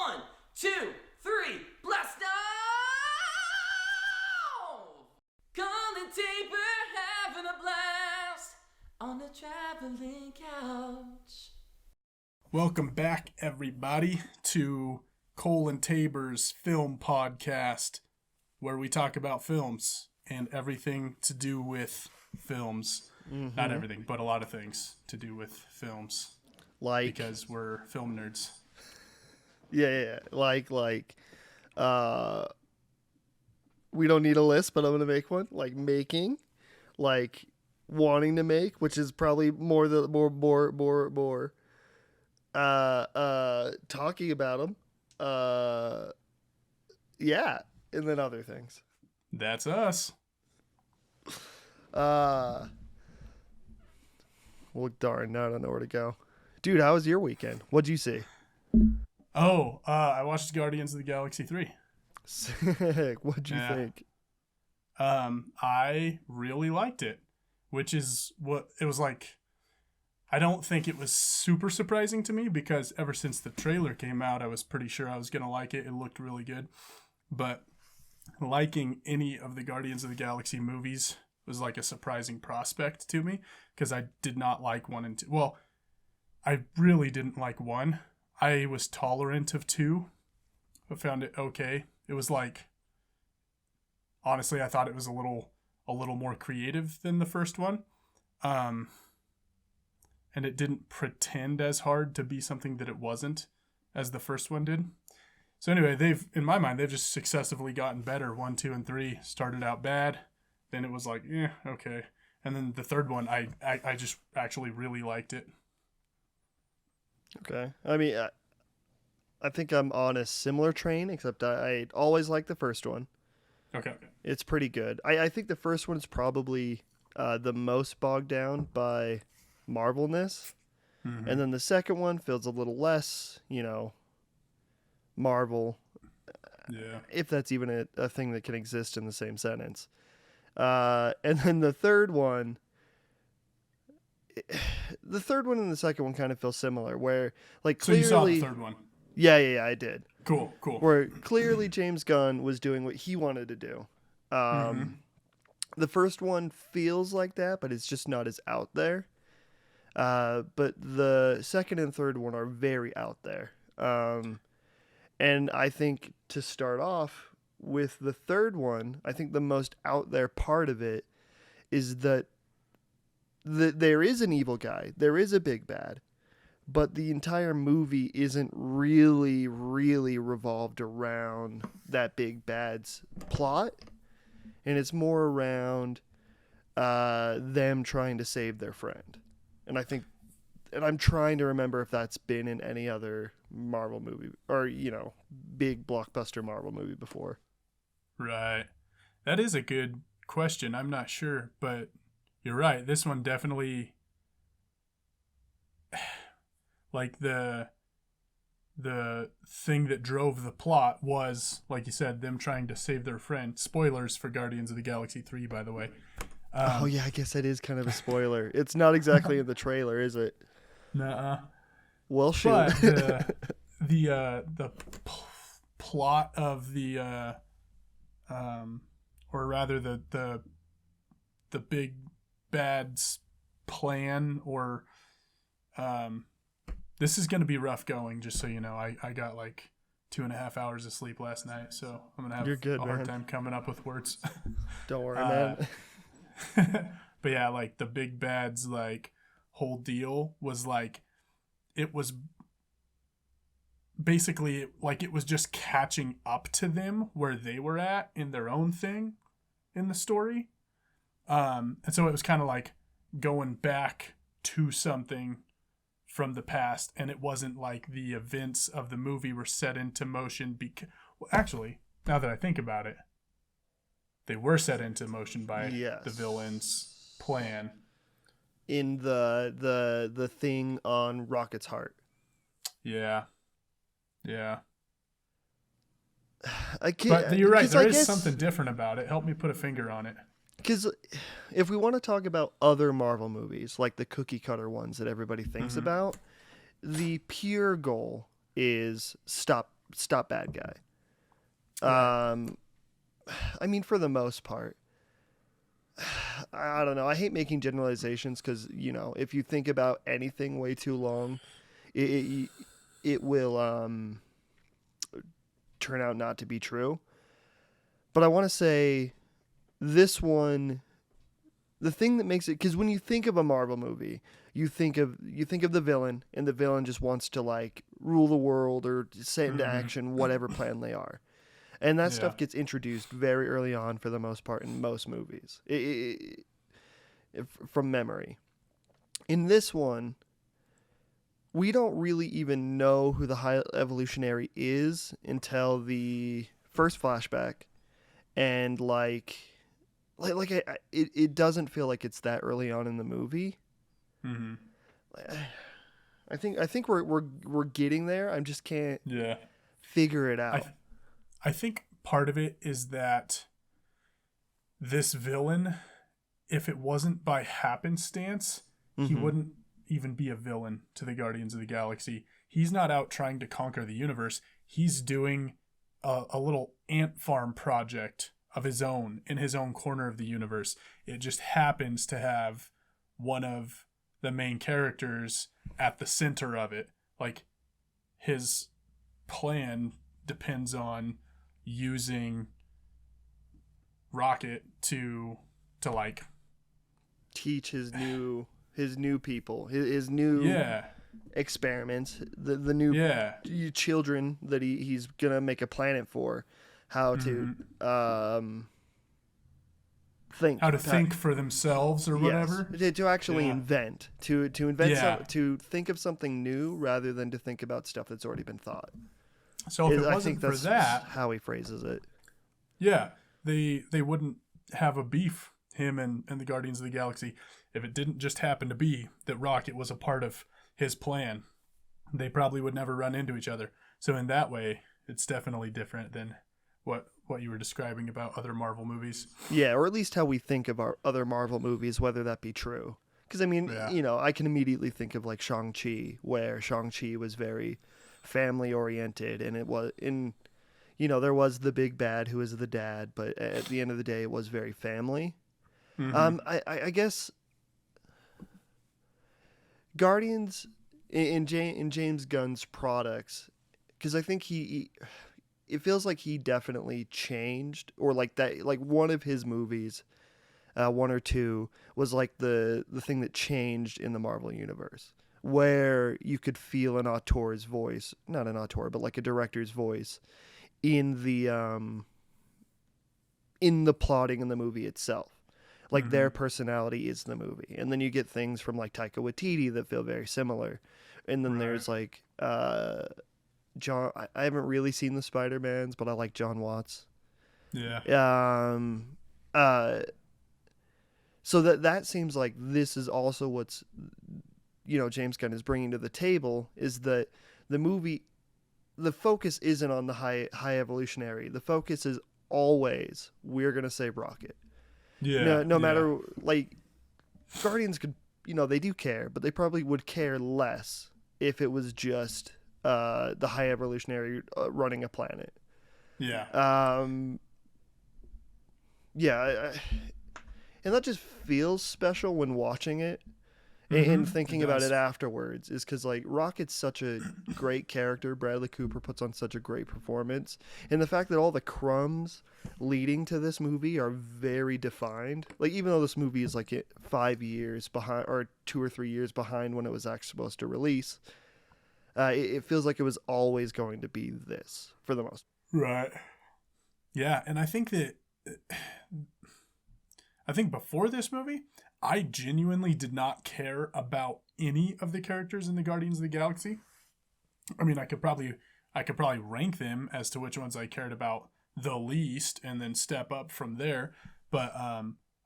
1, 2, 3, blast off! Cole and Tabor having a blast on the traveling couch. Welcome back, everybody, to Cole and Tabor's film podcast, where we talk about films and everything to do with films. Mm-hmm. Not everything, but a lot of things to do with films. Like, because we're film nerds. Yeah. We don't need a list, but I'm gonna make one. Like making, like wanting to make, which is probably more talking about them. Yeah, and then other things. That's us. Well, darn, now I don't know where to go. Dude, how was your weekend? What'd you see? I watched Guardians of the Galaxy 3. Sick. What'd you think? I really liked it, which is what it was like. I don't think it was super surprising to me because ever since the trailer came out, I was pretty sure I was going to like it. It looked really good. But liking any of the Guardians of the Galaxy movies was like a surprising prospect to me because I did not like 1 and 2. Well, I really didn't like 1. I was tolerant of 2. I found it okay. It was like, honestly, I thought it was a little more creative than the first one. And it didn't pretend as hard to be something that it wasn't as the first one did. So anyway, in my mind, they've just successively gotten better. 1, 2, and 3 started out bad. Then it was like, okay. And then the third one, I just actually really liked it. Okay. I mean, I think I'm on a similar train, except I always liked the first one. Okay. It's pretty good. I think the first one is probably the most bogged down by Marvelness. Mm-hmm. And then the second one feels a little less, Marvel. Yeah. If that's even a thing that can exist in the same sentence. And then the third one and the second one kind of feel similar, where like clearly. So you saw the third one? Yeah, I did. Cool. Where clearly James Gunn was doing what he wanted to do. The first one feels like that, but it's just not as out there. But the second and third one are very out there. And I think to start off with the third one, I think the most out there part of it is that there is an evil guy. There is a big bad. But the entire movie isn't really, really revolved around that big bad's plot. And it's more around them trying to save their friend. And I'm trying to remember if that's been in any other Marvel movie or, big blockbuster Marvel movie before. Right. That is a good question. I'm not sure, but you're right. This one definitely, like the thing that drove the plot was, like you said, them trying to save their friend. Spoilers for Guardians of the Galaxy 3, by the way. Oh yeah, I guess that is kind of a spoiler. It's not exactly in the trailer, is it? Nuh-uh. Well, shoot. But the plot of the or rather the big bad's plan, or this is going to be rough going, just so you know. I got like 2.5 hours of sleep last night, so I'm going to have a hard time coming up with words. Don't worry, man. But yeah, like the big bad's like whole deal was like, it was basically like it was just catching up to them where they were at in their own thing in the story. And so it was kind of like going back to something from the past, and it wasn't like the events of the movie were set into motion well, actually, now that I think about it, they were set into motion by the villain's plan. In the thing on Rocket's heart. Yeah. But you're right. There is something different about it. Help me put a finger on it. Because if we want to talk about other Marvel movies, like the cookie cutter ones that everybody thinks about, the pure goal is stop stop bad guy. Right. I mean, for the most part, I don't know. I hate making generalizations because, if you think about anything way too long, it, it will turn out not to be true. But I want to say this one, the thing that makes it, because when you think of a Marvel movie, you think of the villain, and the villain just wants to like rule the world or set into action whatever plan they are. And that Yeah. stuff gets introduced very early on for the most part in most movies, from memory. In this one, we don't really even know who the High Evolutionary is until the first flashback, and it doesn't feel like it's that early on in the movie. Mm-hmm. I think we're getting there. I just can't Yeah. figure it out. I think part of it is that this villain, if it wasn't by happenstance, he wouldn't even be a villain to the Guardians of the Galaxy. He's not out trying to conquer the universe. He's doing a little ant farm project of his own in his own corner of the universe. It just happens to have one of the main characters at the center of it. Like, his plan depends on using Rocket to like teach his new people, his new experiments, the new children that he's gonna make a planet for, how to think for themselves or whatever. To actually invent, to invent to think of something new rather than to think about stuff that's already been thought. So if it wasn't for that, how he phrases it. Yeah, they wouldn't have a beef, him and the Guardians of the Galaxy, if it didn't just happen to be that Rocket was a part of his plan. They probably would never run into each other. So in that way, it's definitely different than what you were describing about other Marvel movies. Yeah, or at least how we think of our other Marvel movies, whether that be true. Because, I mean, I can immediately think of like Shang-Chi, where Shang-Chi was very family-oriented, and it was there was the big bad who was the dad, but at the end of the day, it was very family. I guess Guardians in James Gunn's products, because I think it feels like he definitely changed, or like that, like one of his movies, one or two, was like the thing that changed in the Marvel universe, where you could feel an auteur's voice, not an auteur, but like a director's voice in the plotting in the movie itself. Like their personality is the movie. And then you get things from like Taika Waititi that feel very similar. And then there's like John, I haven't really seen the Spider-Mans, but I like John Watts. Yeah. So that seems like this is also what's James Gunn is bringing to the table, is that the movie, the focus isn't on the high evolutionary. The focus is always, we're gonna save Rocket. Yeah. No matter, like, Guardians could, they do care, but they probably would care less if it was just the high evolutionary running a planet. Yeah. And that just feels special when watching it. And thinking about it afterwards, is because like Rocket's such a great character. Bradley Cooper puts on such a great performance, and the fact that all the crumbs leading to this movie are very defined. Like, even though this movie is like 5 years behind, or 2 or 3 years behind when it was actually supposed to release, it feels like it was always going to be this for the most. Right. Yeah, and I think before this movie, I genuinely did not care about any of the characters in the Guardians of the Galaxy. I mean, I could probably rank them as to which ones I cared about the least, and then step up from there. But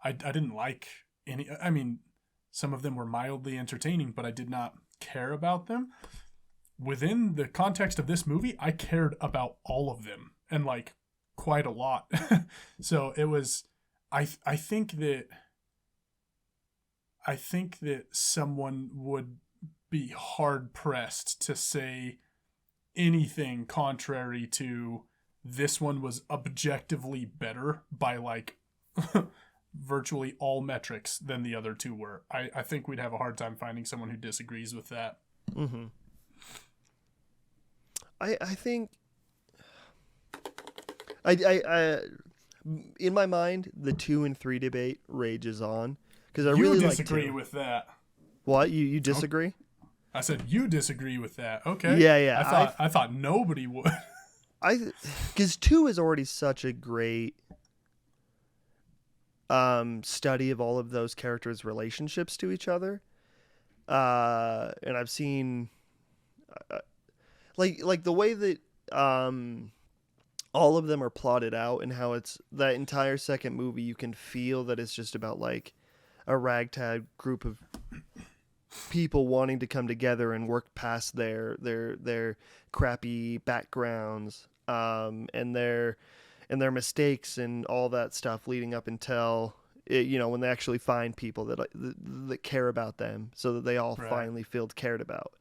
I didn't like any. I mean, some of them were mildly entertaining, but I did not care about them. Within the context of this movie, I cared about all of them, and like quite a lot. So it was. I think that someone would be hard pressed to say anything contrary to this one was objectively better by like virtually all metrics than the other two were. I think we'd have a hard time finding someone who disagrees with that. Mm-hmm. I think I in my mind the 2 and 3 debate rages on because I really disagree like with that. What you disagree? I said you disagree with that. Okay. Yeah. I thought nobody would. Because 2 is already such a great study of all of those characters' relationships to each other, and I've seen like the way that all of them are plotted out and how it's that entire second movie. You can feel that it's just about like a ragtag group of people wanting to come together and work past their crappy backgrounds and their mistakes and all that stuff leading up until when they actually find people that care about them, so that they all finally feel cared about.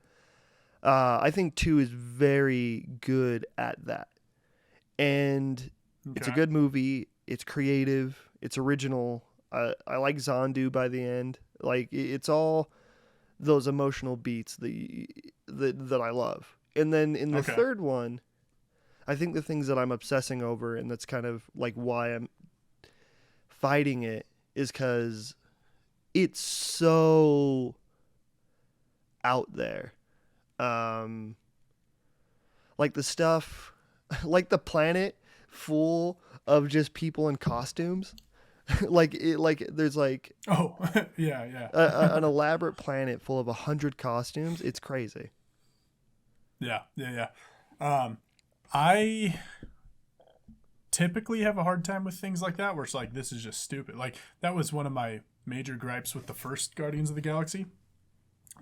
I think 2 is very good at that, and it's a good movie. It's creative. It's original. I like Zandu by the end. Like it's all those emotional beats that I love. And then in the third one, I think the things that I'm obsessing over, and that's kind of like why I'm fighting it, is because it's so out there. Like the stuff, like the planet full of just people in costumes. like there's like yeah an elaborate planet full of 100 costumes. It's crazy. Yeah. I typically have a hard time with things like that where it's like, this is just stupid. Like that was one of my major gripes with the first Guardians of the Galaxy,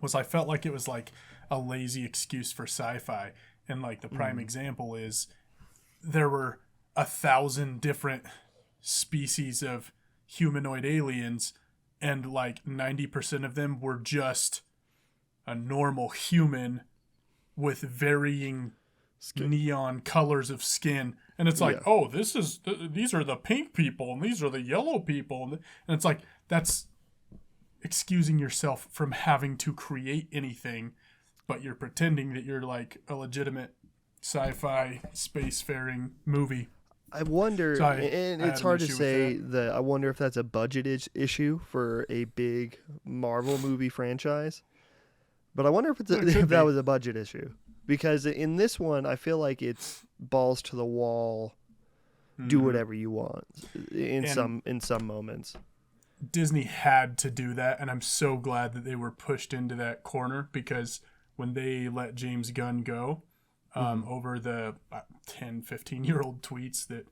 was I felt like it was like a lazy excuse for sci-fi. And like the prime example is there were 1,000 different species of humanoid aliens, and like 90% of them were just a normal human with varying neon colors of skin. And it's like, oh, these are the pink people and these are the yellow people. And it's like, that's excusing yourself from having to create anything, but you're pretending that you're like a legitimate sci-fi spacefaring movie. I wonder, and it's hard to say that. I wonder if that's a budget issue for a big Marvel movie franchise. But I wonder if that was a budget issue. Because in this one, I feel like it's balls to the wall, do whatever you want in some moments. Disney had to do that, and I'm so glad that they were pushed into that corner, because when they let James Gunn go, over the 10, 15-year-old tweets that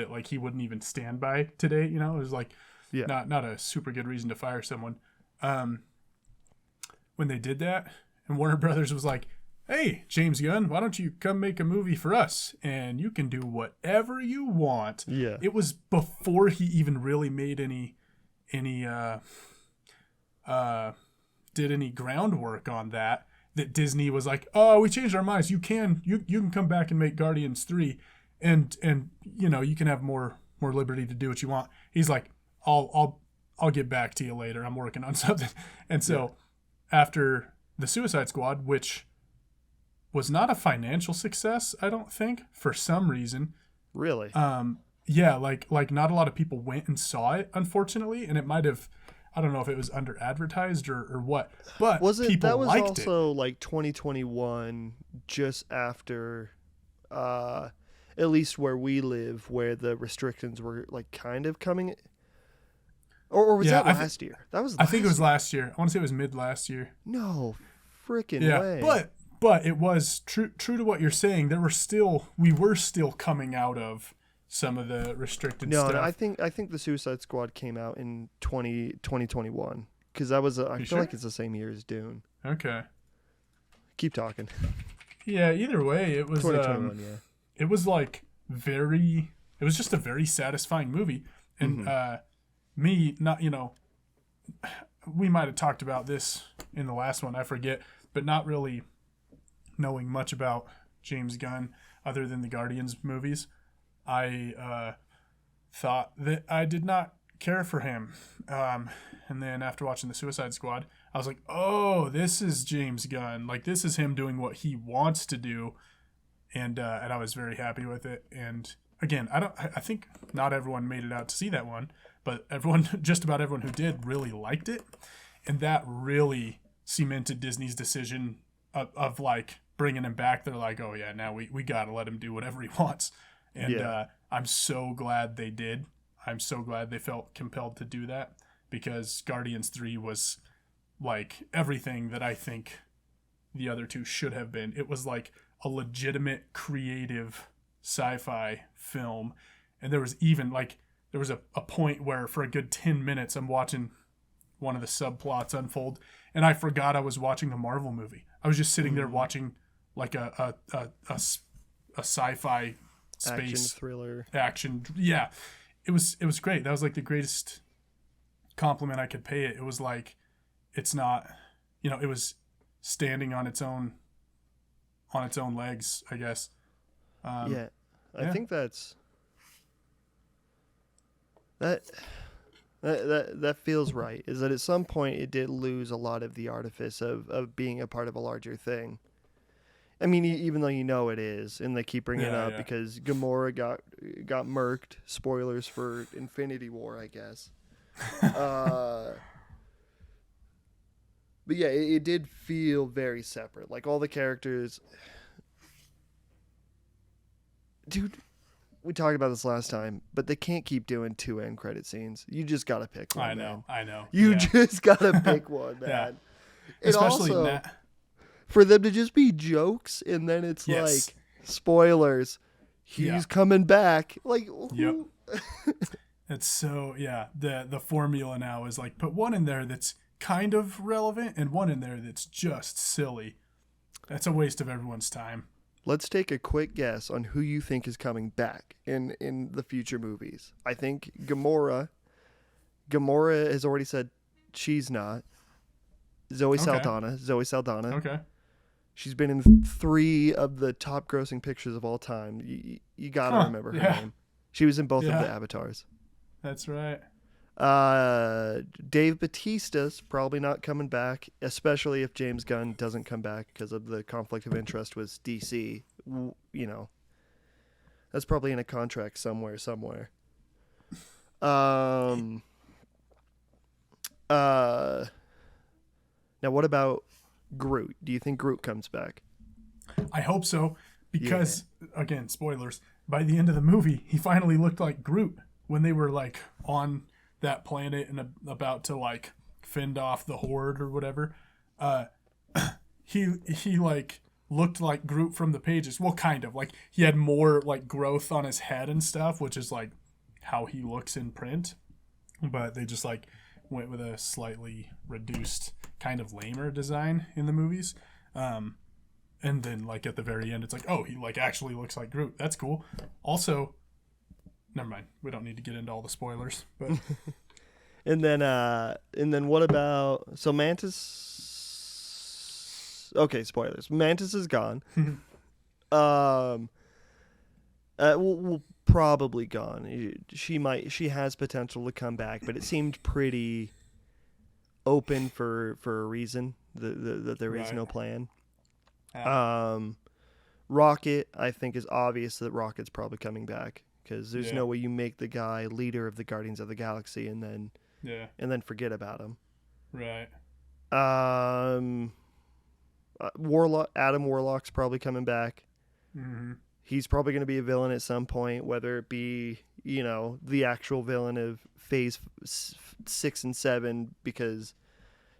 like he wouldn't even stand by today, it was like not a super good reason to fire someone. When they did that, and Warner Brothers was like, hey, James Gunn, why don't you come make a movie for us? And you can do whatever you want. Yeah. It was before he even really made any did any groundwork on that Disney was like, oh, we changed our minds. You can come back and make Guardians 3 and you can have more liberty to do what you want. He's like, I'll get back to you later. I'm working on something. And so after the Suicide Squad, which was not a financial success, I don't think, for some reason. Really? Yeah, like not a lot of people went and saw it, unfortunately, and it might have, I don't know if it was under advertised or what, but people liked it. That was also like 2021, just after, at least where we live, where the restrictions were like kind of coming. Or was that last year? That was. I think it was last year. I want to say it was mid last year. No, freaking way. But it was true to what you're saying. We were still coming out of some of the restricted stuff. No, I think the Suicide Squad came out in 2021, because that was I feel like it's the same year as Dune. Okay. Keep talking. Yeah. Either way, it was 2021. Yeah. It was like it was just a very satisfying movie, and me not we might have talked about this in the last one, I forget, but not really knowing much about James Gunn other than the Guardians movies, I thought that I did not care for him. And then after watching the Suicide Squad, I was like, oh, this is James Gunn. Like, this is him doing what he wants to do. And I was very happy with it. And again, I think not everyone made it out to see that one, but just about everyone who did really liked it. And that really cemented Disney's decision of like bringing him back. They're like, oh yeah, now we got to let him do whatever he wants. And I'm so glad they did. I'm so glad they felt compelled to do that, because Guardians 3 was like everything that I think the other two should have been. It was like a legitimate creative sci-fi film. And there was even like, there was a point where for a good 10 minutes I'm watching one of the subplots unfold and I forgot I was watching a Marvel movie. I was just sitting there watching like a sci-fi space action thriller. Action. Yeah. It was great. That was like the greatest compliment I could pay it. It was like, it's not, it was standing on its own legs, I guess. I think that feels right. Is that at some point it did lose a lot of the artifice of being a part of a larger thing. I mean, even though it is, and they keep bringing it up because Gamora got murked. Spoilers for Infinity War, I guess. But yeah, it did feel very separate. Like all the characters, dude. We talked about this last time, but they can't keep doing 2 end credit scenes. You just gotta pick one. I know. You just gotta pick one, man. Yeah. And Especially also, for them to just be jokes, and then it's like spoilers. He's coming back. Like, yep. It's so the formula now is like put one in there that's kind of relevant and one in there that's just silly. That's a waste of everyone's time. Let's take a quick guess on who you think is coming back in the future movies. I think Gamora has already said she's not. Zoe Saldana. Okay. She's been in 3 of the top grossing pictures of all time. You gotta remember her name. She was in both of the Avatars. That's right. Dave Bautista's probably not coming back, especially if James Gunn doesn't come back because of the conflict of interest with DC. That's probably in a contract somewhere. Now what about Groot? Do you think Groot comes back? I hope so, because again, spoilers, by the end of the movie, he finally looked like Groot when they were like on that planet and about to like fend off the horde or whatever. He like looked like Groot from the pages. Well, kind of like he had more like growth on his head and stuff, which is like how he looks in print. But they just like went with a slightly reduced kind of lamer design in the movies. And then like at the very end, it's like, oh, he like actually looks like Groot. That's cool. Also, never mind. We don't need to get into all the spoilers, but and then what about Mantis? Okay, spoilers. Mantis is gone. Will probably gone. She has potential to come back, but it seemed pretty open for a reason that there is no plan. Rocket, I think, is obvious that Rocket's probably coming back. Because there's no way you make the guy leader of the Guardians of the Galaxy and then forget about him. Right. Adam Warlock's probably coming back. Mm-hmm. He's probably going to be a villain at some point, whether it be the actual villain of Phase 6 and 7 because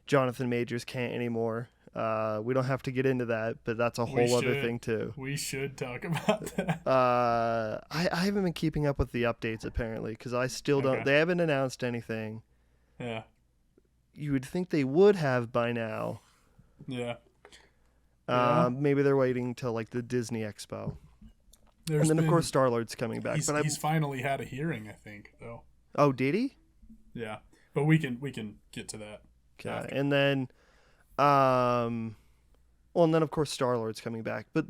Jonathan Majors can't anymore. We don't have to get into that, but that's a whole other thing too. We should talk about that. I haven't been keeping up with the updates apparently because I still don't. They haven't announced anything. Yeah. You would think they would have by now. Yeah. Maybe they're waiting till like the Disney Expo. And then of course Star-Lord's coming back. He's finally had a hearing, I think, though. Oh, did he? Yeah, but we can get to that. Okay, and then. Well, and then of course Star-Lord's coming back. But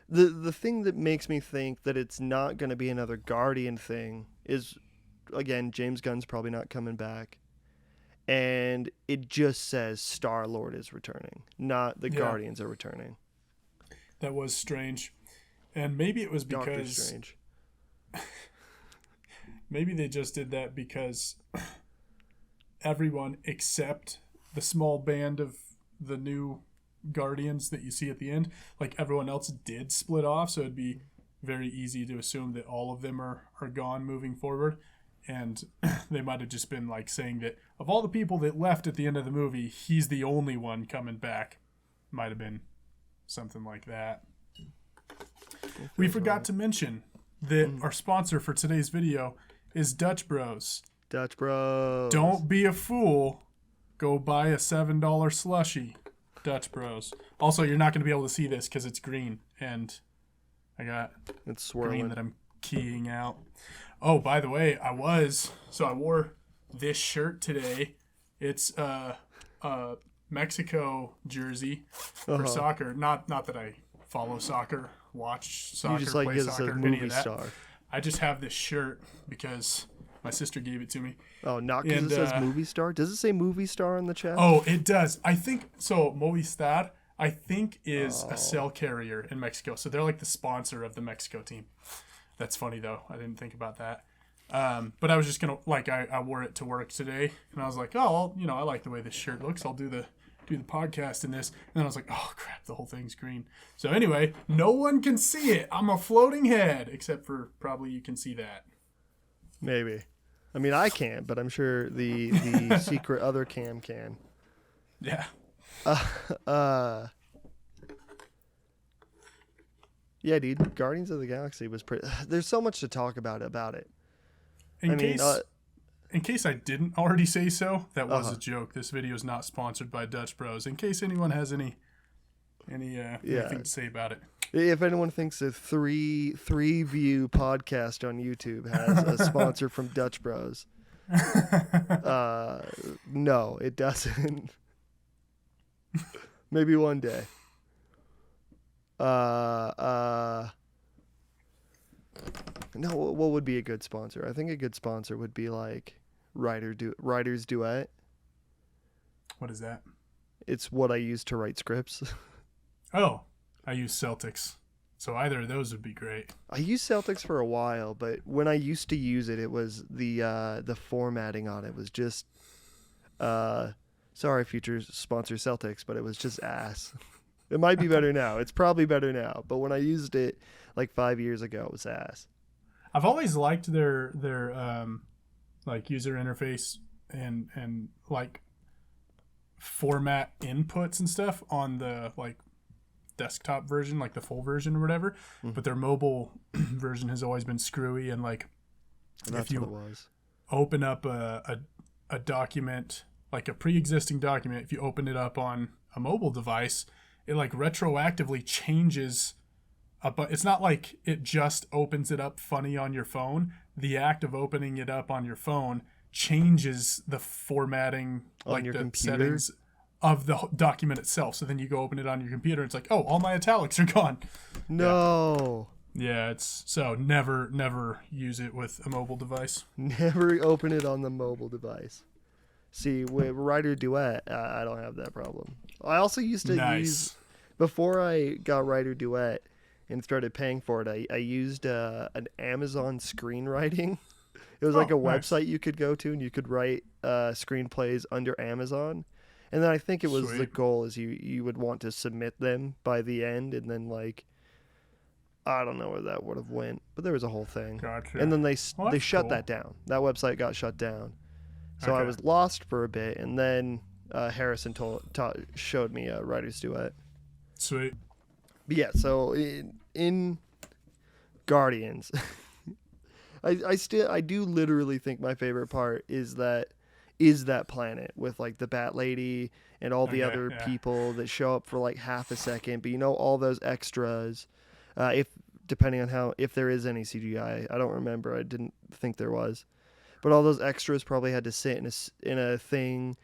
the thing that makes me think that it's not going to be another Guardian thing is, again, James Gunn's probably not coming back. And it just says Star-Lord is returning, not the Guardians are returning. That was strange. And maybe it was Doctor because... Strange. Maybe they just did that because everyone except the small band of the new Guardians that you see at the end, like everyone else did split off, so it'd be very easy to assume that all of them are gone moving forward. And they might have just been like saying that of all the people that left at the end of the movie, he's the only one coming back. Might have been something like that. We forgot to mention that our sponsor for today's video is Dutch Bros. Dutch Bros. Don't be a fool. Go buy a $7 slushie. Dutch Bros. Also, you're not going to be able to see this because it's green. And I got it's swirling. Green that I'm keying out. Oh, by the way, I wore this shirt today. It's a Mexico jersey for soccer. Not that I follow soccer, watch soccer, you just like play it as soccer, a any movie of that. star. I just have this shirt because my sister gave it to me. Oh, not because it says movie star? Does it say movie star on the chat? Oh, it does. I think so. Movistar, I think, is a cell carrier in Mexico. So they're like the sponsor of the Mexico team. That's funny though. I didn't think about that. But I was just gonna I wore it to work today, and I was like, oh, well, I like the way this shirt looks. I'll do the podcast in this. And then I was like, oh crap, the whole thing's green. So anyway, no one can see it. I'm a floating head, except for probably you can see that. Maybe. I mean, I can't, but I'm sure the secret other cam can. Yeah. Yeah, dude. Guardians of the Galaxy was pretty. There's so much to talk about it. In case I didn't already say so, that was a joke. This video is not sponsored by Dutch Bros. In case anyone has anything to say about it. If anyone thinks a three view podcast on YouTube has a sponsor from Dutch Bros, no, it doesn't. Maybe one day. No, what would be a good sponsor? I think a good sponsor would be like Writer's Duet. What is that? It's what I use to write scripts. Oh, I use Celtics. So either of those would be great. I used Celtics for a while, but when I used to use it, it was the formatting on it was just sorry, future sponsor Celtics, but it was just ass. It might be better now. It's probably better now, but when I used it like 5 years ago, it was ass. I've always liked their like user interface and like format inputs and stuff on the like desktop version, like the full version or whatever. Mm-hmm. But their mobile version has always been screwy, and like if you open up a document, like a pre-existing document, if you open it up on a mobile device, it like retroactively changes. But it's not like it just opens it up funny on your phone. The act of opening it up on your phone changes the formatting, on like your the computer? settings of the document itself. So then you go open it on your computer, and it's like, oh, all my italics are gone. No. Yeah, it's so never use it with a mobile device. Never open it on the mobile device. See, with Writer Duet, I don't have that problem. I also used to use, before I got Writer Duet and started paying for it, I used an Amazon screenwriting. It was like a website you could go to, and you could write screenplays under Amazon. And then I think it was the goal is you would want to submit them by the end, and then like I don't know where that would have went, but there was a whole thing. Gotcha. And then they shut that down. That website got shut down. So I was lost for a bit, and then Harrison showed me Writer's Duet. Sweet. But yeah, so in Guardians, I do literally think my favorite part is that planet with like the Bat Lady and all the other people that show up for like half a second, but all those extras, depending on if there is any CGI, I don't remember. I didn't think there was, but all those extras probably had to sit in a thing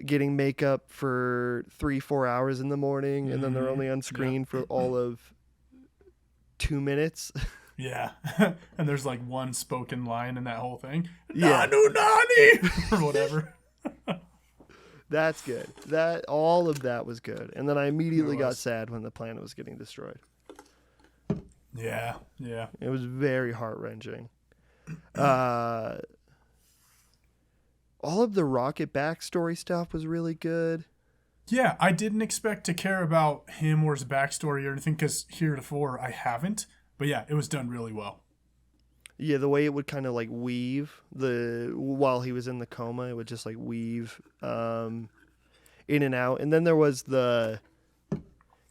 getting makeup for 3-4 hours in the morning, and then they're only on screen for all of 2 minutes. Yeah. And there's like one spoken line in that whole thing. Yeah. Nanu nani! Or whatever. That's good. All of that was good. And then I immediately got sad when the planet was getting destroyed. Yeah. Yeah. It was very heart-wrenching. All of the Rocket backstory stuff was really good. Yeah, I didn't expect to care about him or his backstory or anything because heretofore I haven't. But yeah, it was done really well. Yeah, the way it would kind of like weave while he was in the coma, it would just like weave in and out. And then there was the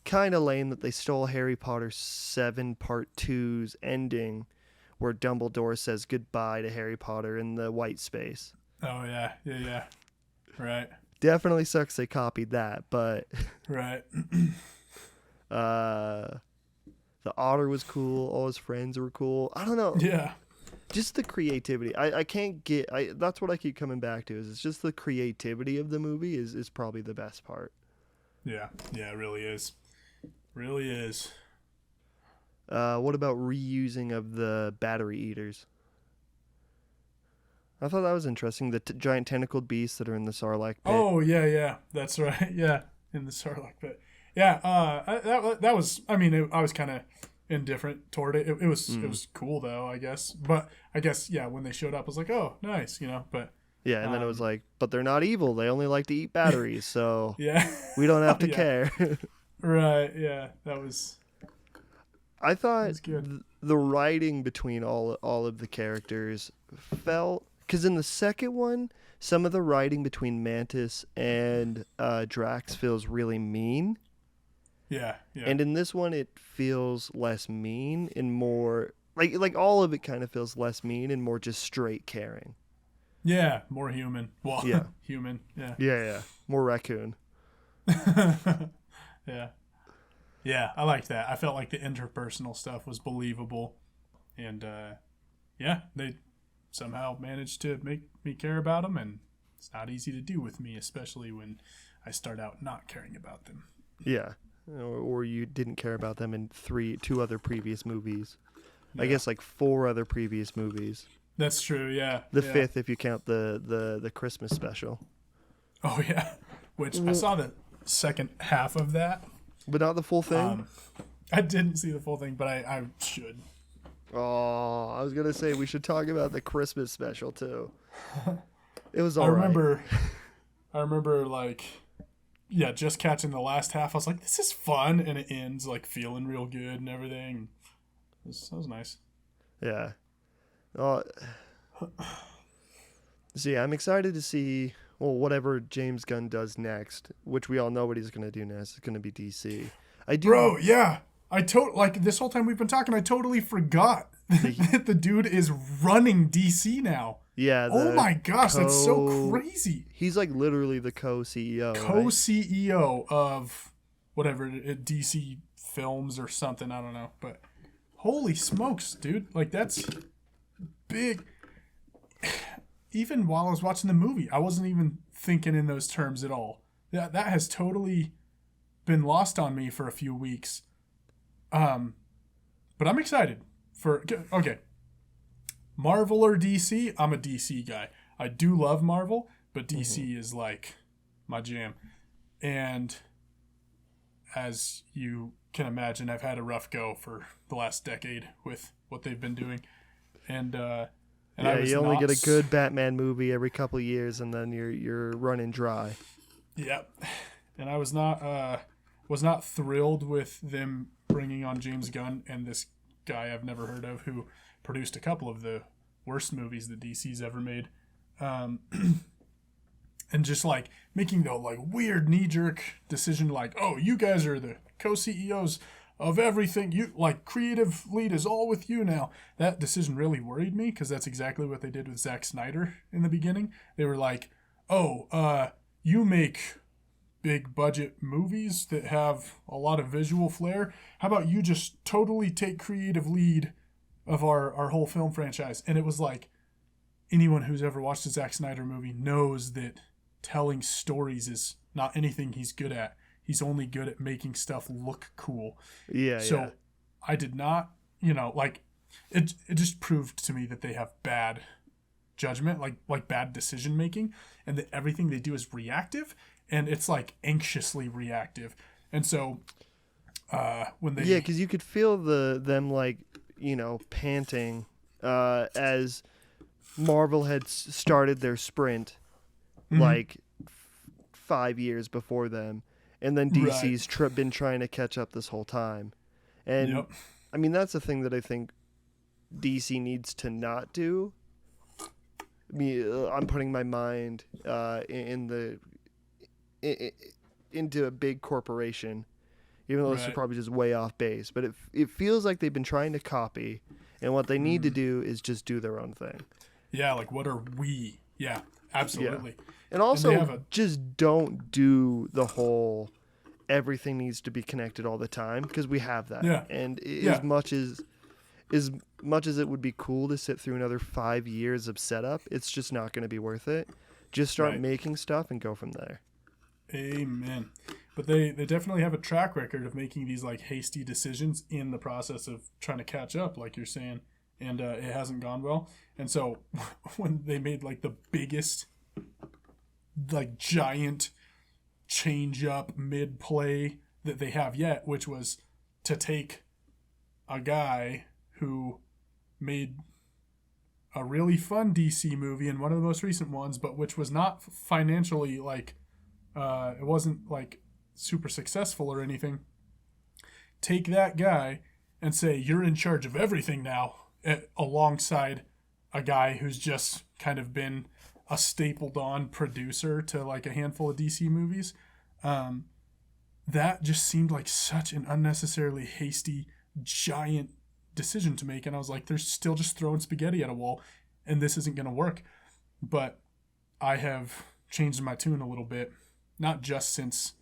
kind of lame that they stole Harry Potter 7 Part 2's ending where Dumbledore says goodbye to Harry Potter in the white space. Oh, yeah. Yeah. Right. Definitely sucks they copied that, but... Right. The otter was cool. All his friends were cool. I don't know. Yeah. Just the creativity. I can't get... that's what I keep coming back to. Is it's just the creativity of the movie is probably the best part. Yeah. Yeah, it really is. Really is. What about reusing of the battery eaters? I thought that was interesting. The giant tentacled beasts that are in the Sarlacc pit. Oh, yeah. That's right. Yeah, in the Sarlacc pit. Yeah, that was... I mean, I was kind of indifferent toward it. It was cool, though, I guess. But I guess, yeah, when they showed up, I was like, oh, nice, but... Yeah, and then it was like, but they're not evil. They only like to eat batteries, so yeah, we don't have to care. Right, yeah, that was... I thought good. The writing between all of the characters felt... Because in the second one, some of the writing between Mantis and Drax feels really mean. Yeah. And in this one, it feels less mean and more... Like all of it kind of feels less mean and more just straight caring. Yeah, more human. Well, yeah. Human, yeah. Yeah. More raccoon. Yeah. Yeah, I liked that. I felt like the interpersonal stuff was believable. And, yeah, they somehow managed to make me care about them, and it's not easy to do with me, especially when I start out not caring about them. Yeah. Or you didn't care about them in 2 other previous movies. Yeah. I guess like 4 other previous movies. That's true, yeah. The 5th if you count the Christmas special. Oh, yeah. Which I saw the second half of that. But not the full thing? I didn't see the full thing, but I should. Oh, I was going to say we should talk about the Christmas special, too. It was all I right. I remember, like, yeah, just catching the last half. I was like, this is fun, and it ends, like, feeling real good and everything. That was nice. Yeah. So, yeah, I'm excited to see, whatever James Gunn does next, which we all know what he's going to do next. It's going to be DC. Bro, yeah. Like, this whole time we've been talking, I totally forgot that the dude is running DC now. Yeah. Oh my gosh, that's so crazy. He's like literally the co-CEO. Co-CEO right? Of whatever, DC Films or something, I don't know. But holy smokes, dude. Like, that's big. Even while I was watching the movie, I wasn't even thinking in those terms at all. That has totally been lost on me for a few weeks. But I'm excited for... Okay. Marvel or DC? I'm a DC guy. I do love Marvel, but DC is like my jam. And as you can imagine, I've had a rough go for the last decade with what they've been doing. And you only get a good Batman movie every couple of years, and then you're running dry. Yep. And I was not thrilled with them bringing on James Gunn and this guy I've never heard of who produced a couple of the worst movies that DC's ever made. And just like making the like weird knee-jerk decision like, oh, you guys are the co-CEOs of everything. You like creative lead is all with you now. That decision really worried me because that's exactly what they did with Zack Snyder in the beginning. They were like, oh, you make big budget movies that have a lot of visual flair. How about you just totally take creative lead of our whole film franchise? And it was like, anyone who's ever watched a Zack Snyder movie knows that telling stories is not anything he's good at. He's only good at making stuff look cool. Yeah. So I did not, like it just proved to me that they have bad judgment, like bad decision making, and that everything they do is reactive, and it's like anxiously reactive. And so when they because you could feel them like panting as Marvel had started their sprint like 5 years before them, and then DC's been trying to catch up this whole time. And I mean, that's the thing that I think DC needs to not do. I'm putting my mind into a big corporation, even though this is probably just way off base. But it feels like they've been trying to copy, and what they need to do is just do their own thing. Yeah, like what are we? Yeah, absolutely. Yeah. And also, just don't do the whole everything needs to be connected all the time, because we have that. Yeah. And as much as it would be cool to sit through another 5 years of setup, it's just not going to be worth it. Just start making stuff and go from there. Amen. But they definitely have a track record of making these like hasty decisions in the process of trying to catch up, like you're saying, and it hasn't gone well. And so when they made like the biggest, like giant change up mid play that they have yet, which was to take a guy who made a really fun DC movie and one of the most recent ones, but which was not financially like it wasn't like super successful or anything. Take that guy and say you're in charge of everything now, alongside a guy who's just kind of been a stapled on producer to like a handful of DC movies. That just seemed like such an unnecessarily hasty giant decision to make, and I was like, they're still just throwing spaghetti at a wall, and this isn't going to work. But I have changed my tune a little bit, not just since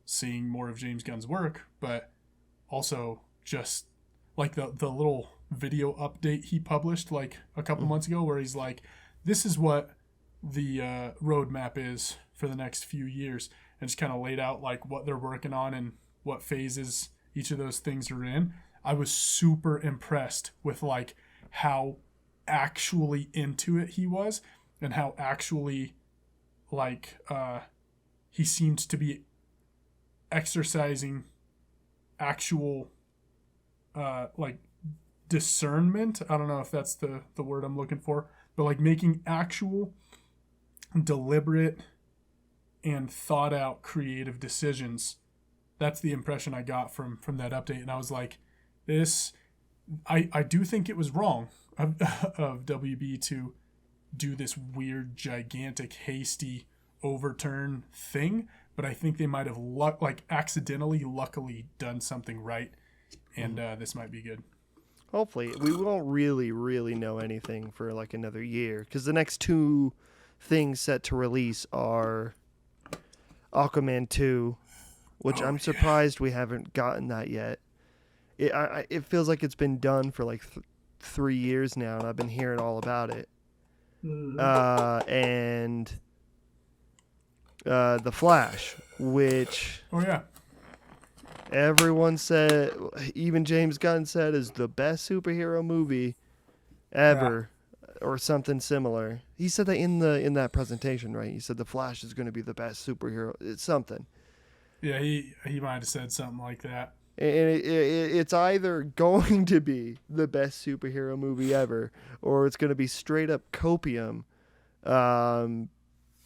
seeing more of James Gunn's work, but also just like the little video update he published like a couple months ago, where he's like, this is what the roadmap is for the next few years, and just kind of laid out like what they're working on and what phases each of those things are in. I was super impressed with like how actually into it he was, and how actually like he seemed to be exercising actual like discernment. I don't know if that's the word I'm looking for, but like making actual deliberate and thought out creative decisions. That's the impression I got from that update. And I was like, this, I do think it was wrong of WB to do this weird, gigantic, hasty overturn thing, but I think they might have luckily done something right, and this might be good. Hopefully. We won't really know anything for like another year, because the next two things set to release are Aquaman 2, which I'm surprised we haven't gotten that yet. It feels like it's been done for like 3 years now, and I've been hearing all about it. And The Flash, which everyone said, even James Gunn said, is the best superhero movie ever, or something similar. He said that in that presentation, right? He said The Flash is going to be the best superhero. It's something. Yeah, he might have said something like that. And it's either going to be the best superhero movie ever, or it's going to be straight up copium,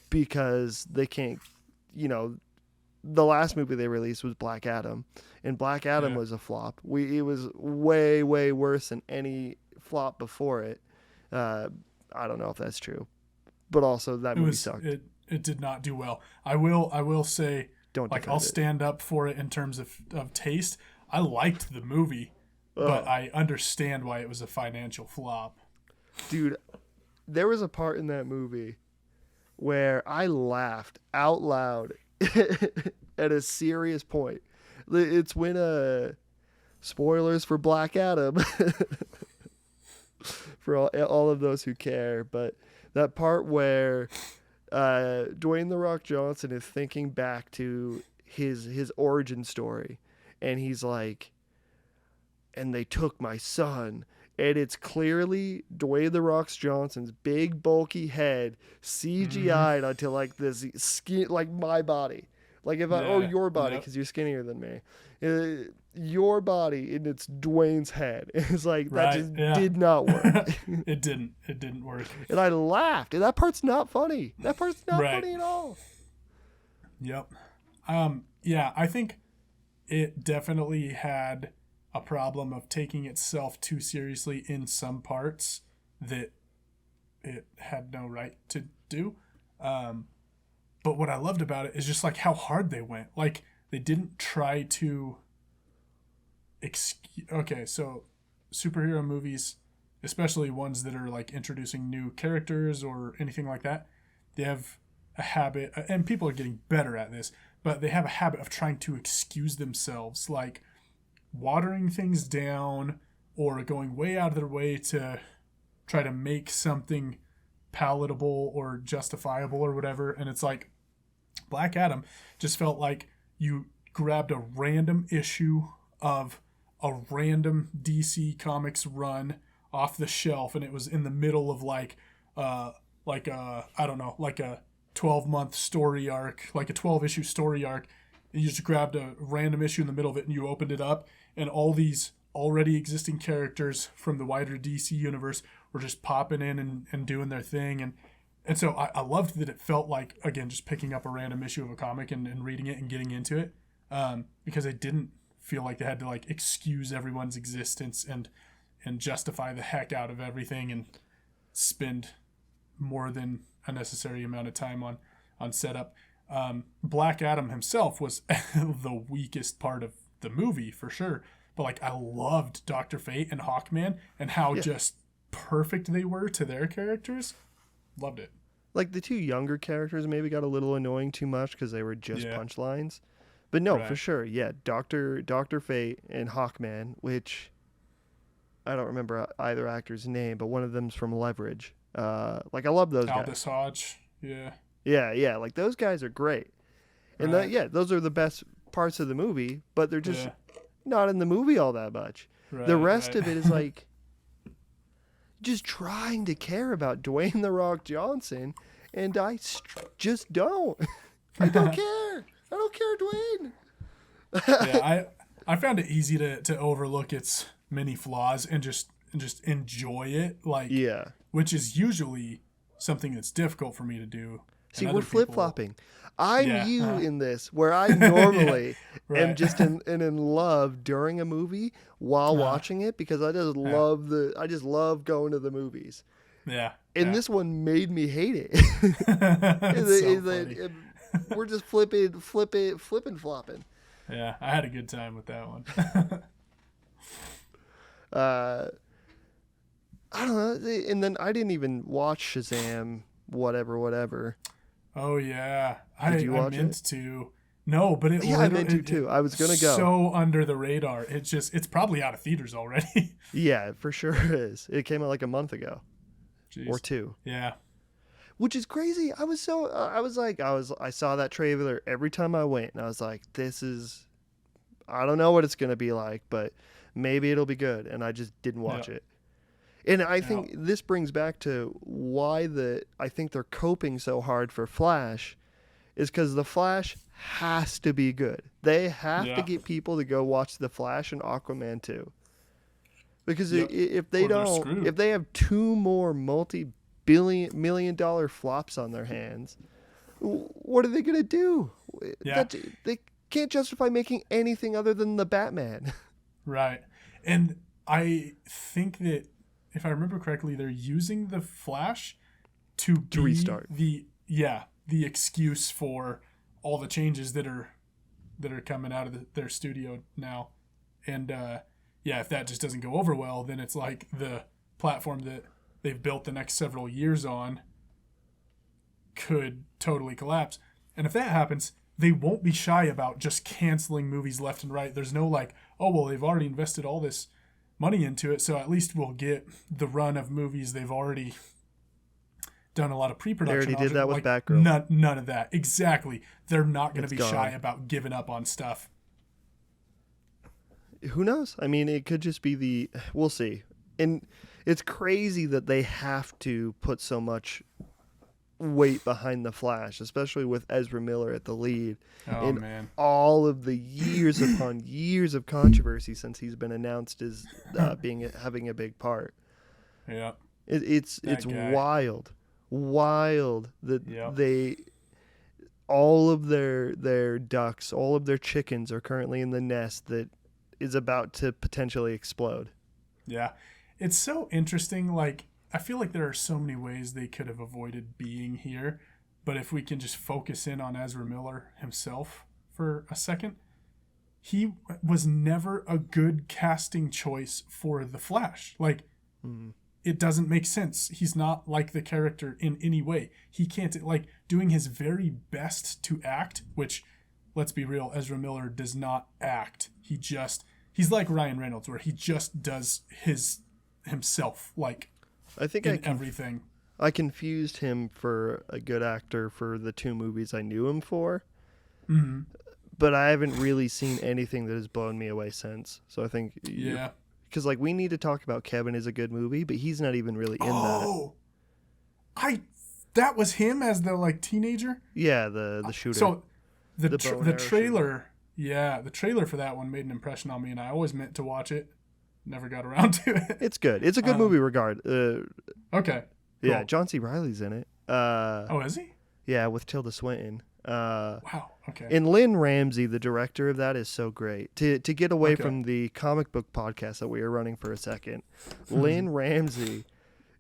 because they can't, the last movie they released was Black Adam, and Black Adam was a flop. It was way, way worse than any flop before it. I don't know if that's true, but also that movie sucked. It did not do well. I will say, I'll stand up for it in terms of taste. I liked the movie, but I understand why it was a financial flop. Dude, there was a part in that movie where I laughed out loud at a serious point. It's when spoilers for Black Adam for all of those who care, but that part where Dwayne The Rock Johnson is thinking back to his origin story, and he's like, and they took my son. And it's clearly Dwayne The Rock Johnson's big, bulky head CGI'd onto like this skin, like my body. Like if your body, because you're skinnier than me. Your body, and it's Dwayne's head. It's like, that just did not work. It didn't work. And I laughed. And that part's not funny. That part's not funny at all. Yep. Yeah, I think it definitely had a problem of taking itself too seriously in some parts that it had no right to do. But what I loved about it is just like how hard they went. Like they didn't try to okay, so superhero movies, especially ones that are like introducing new characters or anything like that, they have a habit, and people are getting better at this, but they have a habit of trying to excuse themselves, like watering things down or going way out of their way to try to make something palatable or justifiable or whatever. And it's like Black Adam just felt like you grabbed a random issue of a random DC Comics run off the shelf, and it was in the middle of like a 12-month story arc, like a 12-issue story arc, and you just grabbed a random issue in the middle of it and you opened it up, and all these already existing characters from the wider DC universe were just popping in and doing their thing. And so I loved that it felt like, again, just picking up a random issue of a comic and reading it and getting into it, because I didn't feel like they had to like excuse everyone's existence and justify the heck out of everything and spend more than a necessary amount of time on setup. Black Adam himself was the weakest part of the movie for sure, but like I loved Dr. Fate and Hawkman and how just perfect they were to their characters. Loved it. Like the two younger characters maybe got a little annoying too much because they were just punchlines. But no, for sure, yeah, Dr. Fate and Hawkman, which I don't remember either actor's name, but one of them's from Leverage. Like I love those guys. Aldous Hodge, yeah. Yeah, like those guys are great. And those are the best parts of the movie, but they're just not in the movie all that much. The rest of it is like just trying to care about Dwayne The Rock Johnson, and I just don't. I don't care. I don't care, Dwayne. I found it easy to overlook its many flaws and just enjoy it, like which is usually something that's difficult for me to do. See, we're flip-flopping. I'm you in this, where I normally am just in love during a movie while watching it, because I just love going to the movies. Yeah. And this one made me hate it. We're just flipping, flopping. Yeah, I had a good time with that one. I don't know. And then I didn't even watch Shazam, whatever. Oh, yeah. Did you watch meant to. No, but I meant to too. I was going to go. So under the radar. It's probably out of theaters already. Yeah, for sure it is. It came out like a month ago. Jeez. Or two. Yeah. Which is crazy. I saw that trailer every time I went, and I was like, I don't know what it's going to be like, but maybe it'll be good. And I just didn't watch it. And I think this brings back to why I think they're coping so hard for Flash, is because the Flash has to be good. They have to get people to go watch the Flash and Aquaman 2. Because if they don't, if they have two more multi-million-dollar flops on their hands, what are they going to do? They can't justify making anything other than the Batman. Right. And I think that, if I remember correctly, they're using the Flash to restart the excuse for all the changes that are coming out of their studio now. And if that just doesn't go over well, then it's like the platform that they've built the next several years on could totally collapse. And if that happens, they won't be shy about just canceling movies left and right. There's no like, oh, well, they've already invested all this money into it, so at least we'll get the run of movies they've already done a lot of pre-production. They already on did it. that with Batgirl. None of that. Exactly. They're not going to be It's shy gone. about giving up on stuff. Who knows? I mean, it could just be we'll see. And it's crazy that they have to put so much weight behind the Flash, especially with Ezra Miller at the lead. Oh, man. All of the years upon years of controversy since he's been announced as having a big part. Yeah. It's guy. wild that Yep. they all of their ducks, all of their chickens are currently in the nest that is about to potentially explode. Yeah. It's so interesting. Like, I feel like there are so many ways they could have avoided being here. But if we can just focus in on Ezra Miller himself for a second, he was never a good casting choice for the Flash. Like, it doesn't make sense. He's not like the character in any way. He can't, like, doing his very best to act, which, let's be real, Ezra Miller does not act. He's like Ryan Reynolds, where he just does himself, like, I think everything. I confused him for a good actor for the 2 movies I knew him for. Mm-hmm. But I haven't really seen anything that has blown me away since. So I think Yeah. because like we need to talk about Kevin is a good movie, but he's not even really in that. That was him as the, like, teenager? Yeah, the shooter. So the bow and arrow trailer, the trailer for that one made an impression on me, and I always meant to watch it. Never got around to it. It's good. It's a good movie Okay. Yeah, Cool. John C. Reilly's in it. Oh, is he? Yeah, with Tilda Swinton. Wow. Okay. And Lynn Ramsey, the director of that, is so great. To get away Okay. from the comic book podcast that we were running for a second, Lynn Ramsey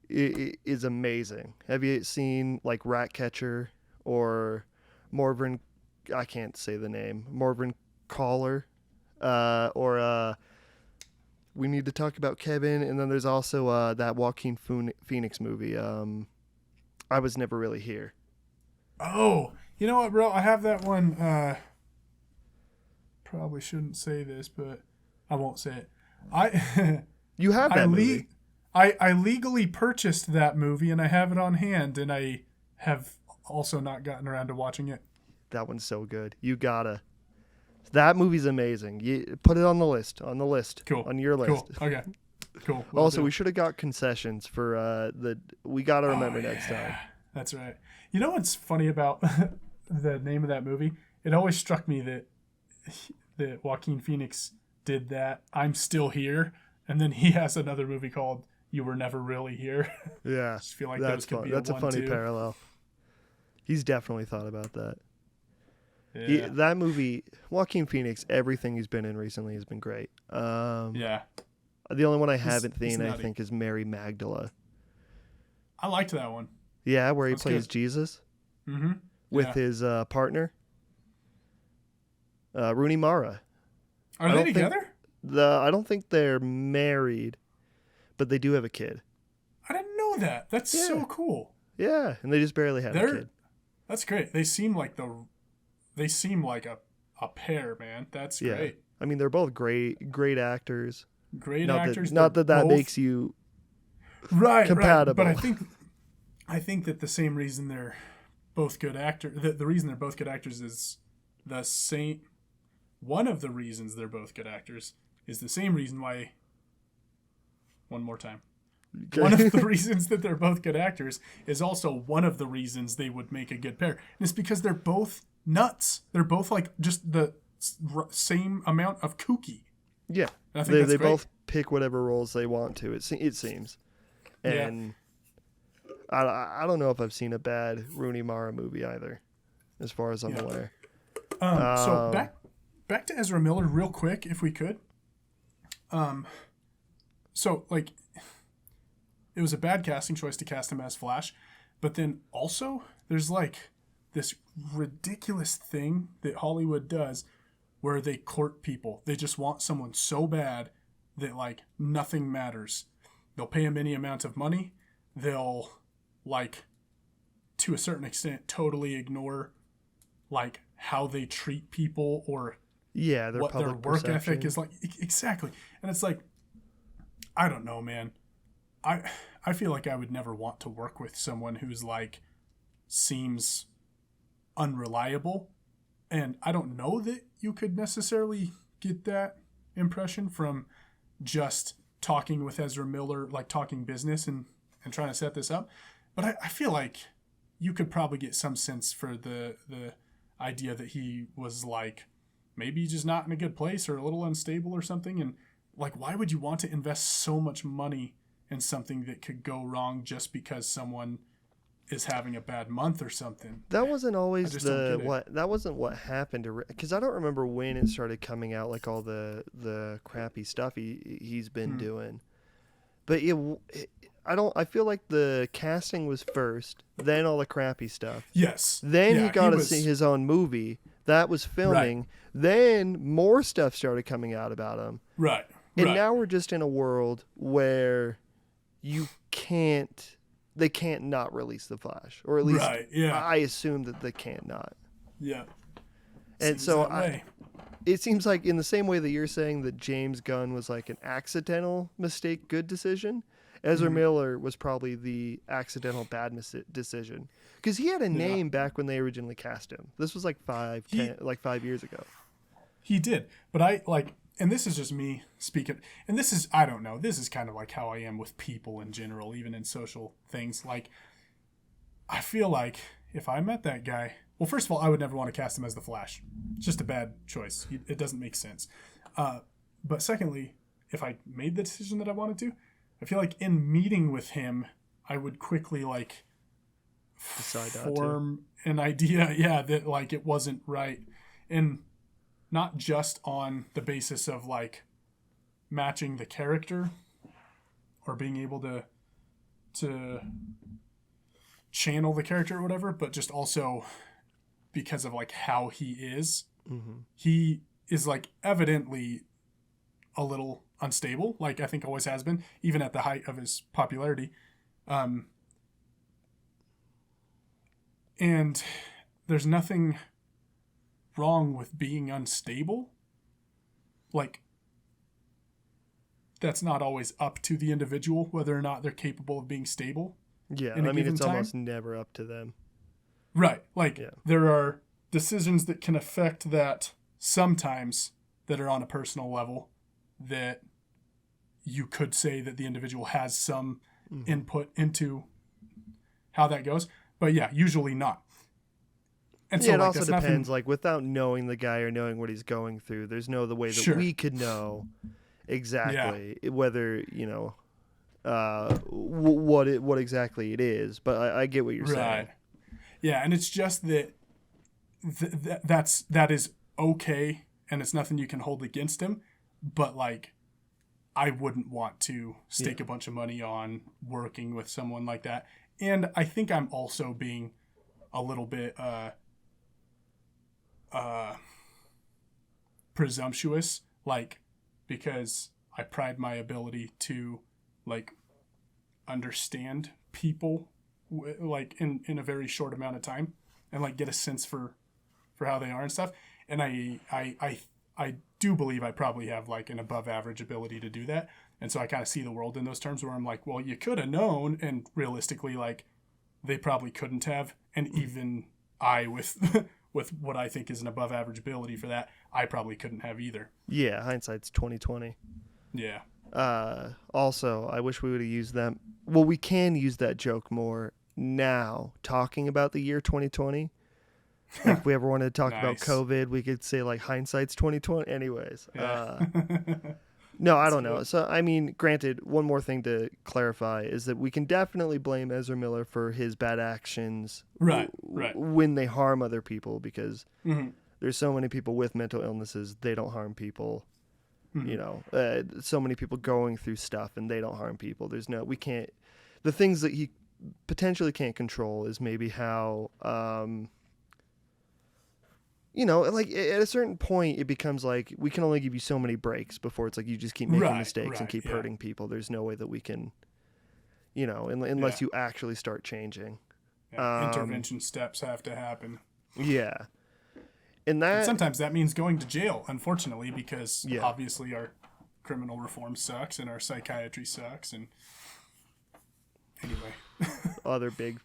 is amazing. Have you seen like Ratcatcher or Morven? I can't say the name. Morven Caller, or we need to talk about Kevin. And then there's also that Joaquin Phoenix movie. I Was Never Really Here. Oh, you know what, bro? I have that one. Probably shouldn't say this, but I won't say it. You have that movie. I legally purchased that movie, and I have it on hand, and I have also not gotten around to watching it. That one's so good. You gotta. That movie's amazing. You put it on the list. Cool. On your list. Cool. Okay. Cool. Will Also, do. we should have got concessions for we gotta remember next time. That's right. You know what's funny about the name of that movie? It always struck me that Joaquin Phoenix did that I'm Still Here, and then he has another movie called You Were Never Really Here. Yeah, I just feel like that's those could fun. be That's a funny 1-2. parallel. He's definitely thought about that. Yeah. That movie, Joaquin Phoenix, everything he's been in recently has been great. Yeah. The only one I haven't he's seen, I nutty. think, is Mary Magdala. I liked that one. Yeah, where he That's plays good. Jesus Mm-hmm. with his partner, Rooney Mara. Are I they don't think- together? I don't think they're married, but they do have a kid. I didn't know that. That's Yeah. so cool. Yeah, and they just barely had a kid. That's great. They seem like a pair, man. That's Yeah. great. I mean, they're both great actors. Great Not actors. that They're that both- makes you right, compatible. Right. But I think that the same reason they're both good actors. The reason they're both good actors is the same. One of the reasons they're both good actors is the same reason why. One more time. One of the reasons that they're both good actors is also one of the reasons they would make a good pair. And it's because they're both nuts. They're both like just the same amount of kooky. Yeah, And I think they that's great. both pick whatever roles they want to. It seems, and I don't know if I've seen a bad Rooney Mara movie either, as far as I'm aware. So back to Ezra Miller real quick, if we could. So like, it was a bad casting choice to cast him as Flash, but then also there's like this ridiculous thing that Hollywood does where they court people. They just want someone so bad that like nothing matters. They'll pay him any amount of money. They'll like, to a certain extent, totally ignore like how they treat people or Yeah, their what their public work perception. ethic is like. Exactly. And it's like, I don't know, man. I feel like I would never want to work with someone who's like seems unreliable, and I don't know that you could necessarily get that impression from just talking with Ezra Miller, like talking business and trying to set this up. But I feel like you could probably get some sense for the idea that he was like maybe just not in a good place or a little unstable or something. And like, why would you want to invest so much money in something that could go wrong just because someone is having a bad month or something? That wasn't always that wasn't what happened, because I don't remember when it started coming out, like all the crappy stuff he's been doing. But I feel like the casting was first, then all the crappy stuff. Yes. Then he got to see his own movie that was filming. Right. Then more stuff started coming out about him. Right. And now we're just in a world where they can't not release The Flash, or at least I assume that they can't not. Yeah. And so it seems like in the same way that you're saying that James Gunn was like an accidental mistake, good decision, Ezra Miller was probably the accidental bad decision, because he had a name back when they originally cast him. This was like 5 years ago. He did, but and this is just me speaking, and this is, I don't know, this is kind of like how I am with people in general, even in social things. Like, I feel like if I met that guy, well, first of all, I would never want to cast him as the Flash. It's just a bad choice. It doesn't make sense. But secondly, if I made the decision that I wanted to, I feel like in meeting with him, I would quickly form an idea, that like it wasn't right. And not just on the basis of like matching the character or being able to channel the character or whatever, but just also because of like how he is. Mm-hmm. He is like evidently a little unstable, like I think always has been, even at the height of his popularity. And there's nothing wrong with being unstable. Like, that's not always up to the individual whether or not they're capable of being stable. Yeah, I mean, it's almost never up to them. Right. Like, there are decisions that can affect that sometimes that are on a personal level that you could say that the individual has some input into how that goes. But yeah, usually not. And so, it also depends, like, without knowing the guy or knowing what he's going through, there's no other way that we could know exactly whether, what exactly it is. But I get what you're saying. Yeah, and it's just that that is okay, and it's nothing you can hold against him. But, like, I wouldn't want to stake a bunch of money on working with someone like that. And I think I'm also being a little bit presumptuous, like, because I pride my ability to, like, understand people like in a very short amount of time and like get a sense for how they are and stuff. And I do believe I probably have like an above average ability to do that. And so I kind of see the world in those terms where I'm like, well, you could have known, and realistically, like, they probably couldn't have. And even I, with what I think is an above average ability for that, I probably couldn't have either. Yeah, hindsight's 20/20. Yeah. Also, I wish we would have used them. Well, we can use that joke more now, talking about the year 2020. Like, if we ever wanted to talk about COVID, we could say, like, hindsight's 2020. Anyways. Yeah. No, I don't know. So, I mean, granted, one more thing to clarify is that we can definitely blame Ezra Miller for his bad actions when they harm other people, because there's so many people with mental illnesses, they don't harm people. So many people going through stuff and they don't harm people. We can't, the things that he potentially can't control is maybe how, like, at a certain point, it becomes like we can only give you so many breaks before it's like you just keep making mistakes and keep hurting people. There's no way that we can, unless you actually start changing. Yeah, intervention steps have to happen. Yeah. And sometimes that means going to jail, unfortunately, because obviously our criminal reform sucks and our psychiatry sucks. And Anyway. Other big.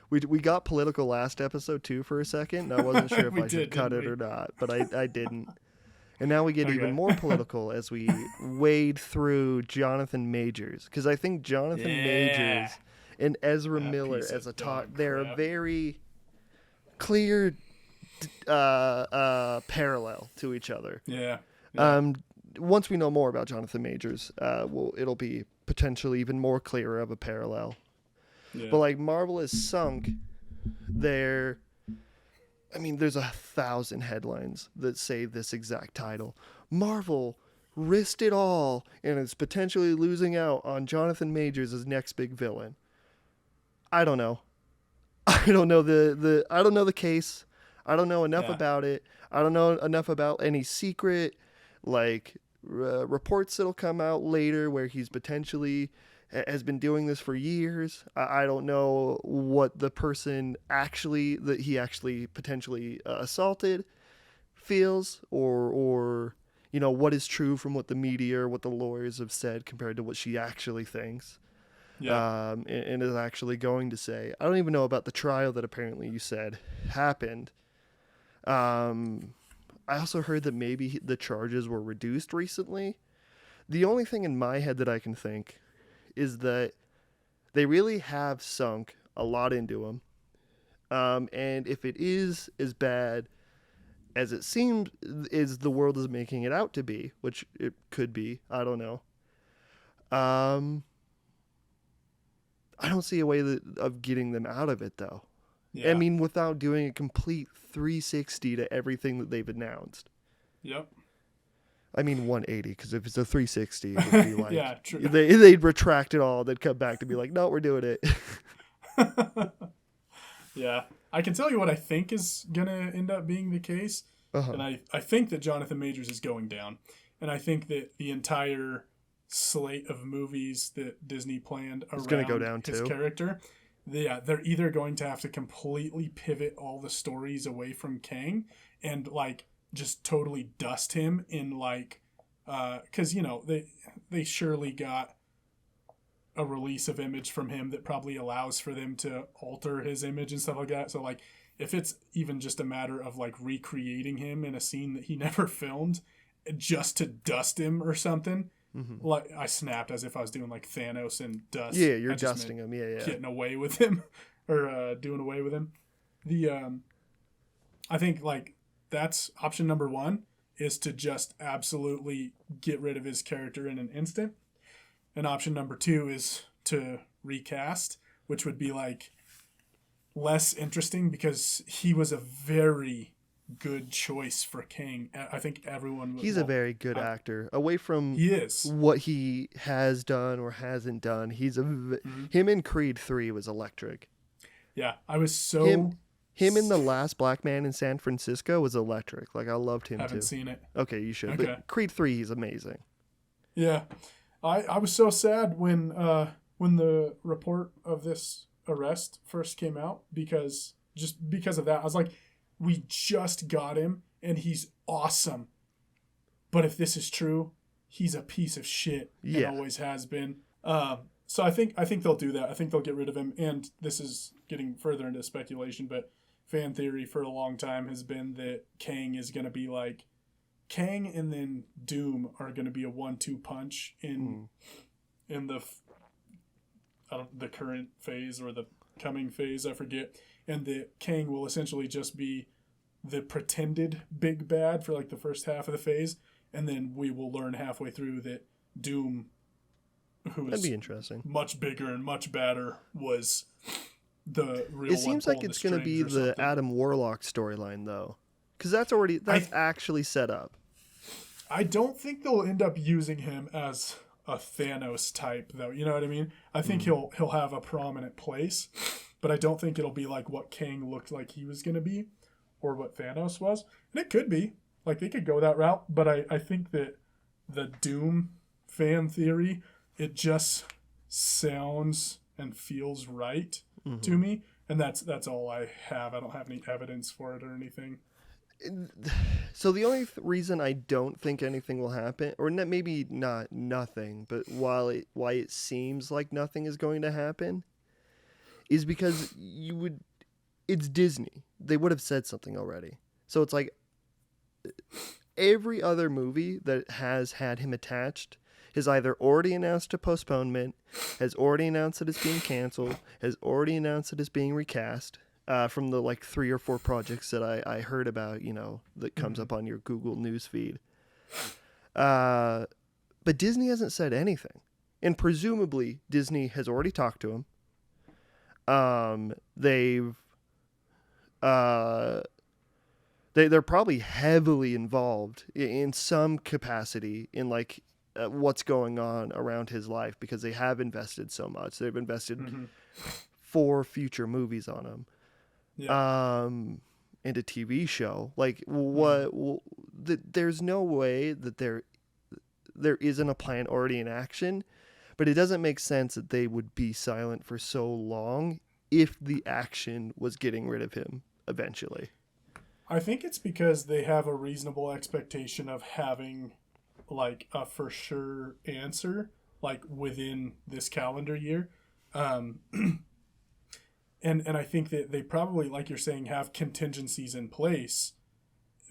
We got political last episode too for a second. And I wasn't sure if I should cut it or not, but I didn't. And now we get even more political as we wade through Jonathan Majors, because I think Jonathan Majors and Ezra Miller as a talk, they're a very clear parallel to each other. Yeah. Once we know more about Jonathan Majors, it'll be potentially even more clearer of a parallel. Yeah. But like Marvel is sunk there. I mean, there's 1,000 headlines that say this exact title. Marvel risked it all and is potentially losing out on Jonathan Majors as next big villain. I don't know. I don't know I don't know the case. I don't know enough about it. I don't know enough about any secret reports that'll come out later where he's potentially has been doing this for years. I don't know what the person that he actually potentially assaulted feels, or what is true from what the media or what the lawyers have said compared to what she actually thinks. Yeah. And is actually going to say. I don't even know about the trial that apparently you said happened. I also heard that maybe the charges were reduced recently. The only thing in my head that I can think is that they really have sunk a lot into him. And if it is as bad as it seems is the world is making it out to be, which it could be, I don't know. I don't see a way of getting them out of it, though. Yeah. I mean, without doing a complete 360 to everything that they've announced. Yep. I mean 180, because if it's a 360, it would be like yeah, true. They'd retract it all. They'd come back to be like, no, we're doing it. Yeah. I can tell you what I think is going to end up being the case. And I think that Jonathan Majors is going down. And I think that the entire slate of movies that Disney planned around gonna go down his too. Character, they're either going to have to completely pivot all the stories away from Kang and just totally dust him in because they surely got a release of image from him that probably allows for them to alter his image and stuff like that. So if it's even just a matter of recreating him in a scene that he never filmed just to dust him or something, I snapped as if I was doing Thanos and dust. Yeah, you're dusting him. Yeah. Getting away with him or doing away with him. I think that's option number one, is to just absolutely get rid of his character in an instant. And option number two is to recast, which would be less interesting because he was a very good choice for Kang. I think everyone would. He's a very good actor. Away from what he has done or hasn't done, he's him in Creed 3 was electric. Yeah, I was so... Him in The Last Black Man in San Francisco was electric. I loved him too. Haven't seen it. Okay, you should. Okay. But Creed 3, he's amazing. Yeah. I was so sad when the report of this arrest first came out because of that. I was like, we just got him and he's awesome. But if this is true, he's a piece of shit and always has been. So I think they'll do that. I think they'll get rid of him. And this is getting further into speculation, but fan theory for a long time has been that Kang is going to be Kang and then Doom are going to be a 1-2 punch in the current phase or the coming phase, I forget. And that Kang will essentially just be the pretended big bad for the first half of the phase. And then we will learn halfway through that Doom, who That'd is be interesting. much bigger and much badder, was the real one. It seems like it's going to be the Adam Warlock storyline, though. Because that's actually set up. I don't think they'll end up using him as a Thanos type, though. You know what I mean? I think he'll have a prominent place, but I don't think it'll be like what Kang looked like he was going to be or what Thanos was. And it could be. They could go that route, but I think that the Doom fan theory, it just sounds and feels right to me, and that's all I have. I don't have any evidence for it or anything. So the only reason I don't think anything will happen, or maybe not nothing, but why it seems like nothing is going to happen, is because it's Disney. They would have said something already. So it's like every other movie that has had him attached has either already announced a postponement, has already announced that it's being canceled, has already announced that it's being recast. From the like 3 or 4 projects that I heard about, that comes up on your Google News feed. But Disney hasn't said anything. And presumably Disney has already talked to him. They're probably heavily involved in some capacity in like what's going on around his life, because they have invested so much. They've invested 4 future movies on him. Yeah. And a TV show. Like there's no way that there isn't a plan already in action, but it doesn't make sense that they would be silent for so long if the action was getting rid of him eventually. I think it's because they have a reasonable expectation of having like a for sure answer like within this calendar year. And I think that they probably, like you're saying, have contingencies in place,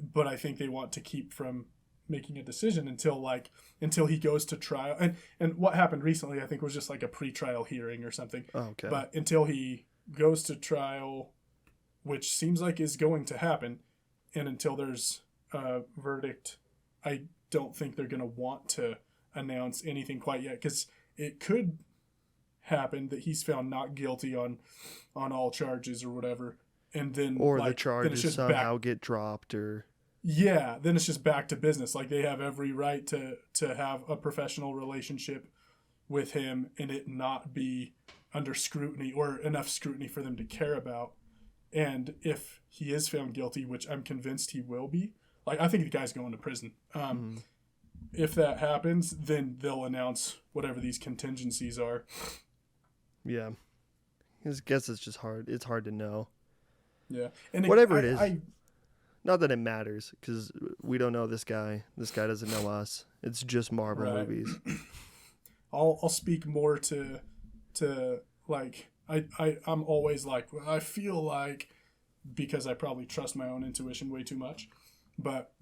but I think they want to keep from making a decision until he goes to trial. And what happened recently, I think, was just like a pre-trial hearing or something. Oh, okay. But until he goes to trial, which seems like is going to happen, and until there's a verdict, I don't think they're going to want to announce anything quite yet, because it could happen that he's found not guilty on all charges or whatever, and then the charges somehow get dropped, or then it's just back to business. Like, they have every right to have a professional relationship with him and it not be under scrutiny or enough scrutiny for them to care about. And if he is found guilty, which I'm convinced he will be, like, I think the guy's going to prison. If that happens, then they'll announce whatever these contingencies are. Yeah. I guess it's just hard. It's hard to know. Yeah. And whatever it is. Not that it matters, because we don't know this guy. This guy doesn't know us. It's just Marvel movies. I'll speak more to like, I'm always like, well, I feel like, because I probably trust my own intuition way too much. But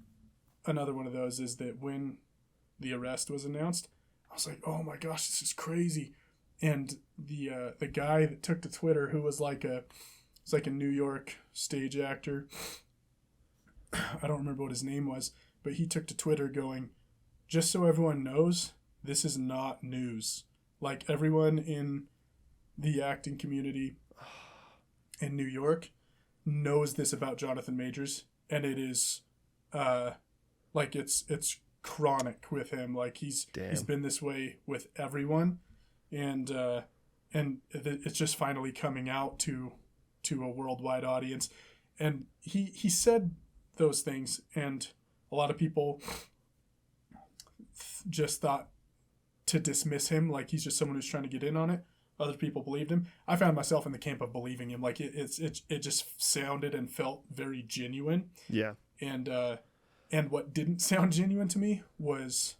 another one of those is that when the arrest was announced, I was like, oh my gosh, this is crazy. And the guy that took to Twitter, who was like a New York stage actor, I don't remember what his name was, but he took to Twitter going, just so everyone knows, this is not news. Like, everyone in the acting community in New York knows this about Jonathan Majors, and it is like it's chronic with him. Like, he's been this way with everyone. And it's just finally coming out to a worldwide audience. And he said those things, and a lot of people just thought to dismiss him, like he's just someone who's trying to get in on it. Other people believed him. I found myself in the camp of believing him. Like, it just sounded and felt very genuine. Yeah. And what didn't sound genuine to me was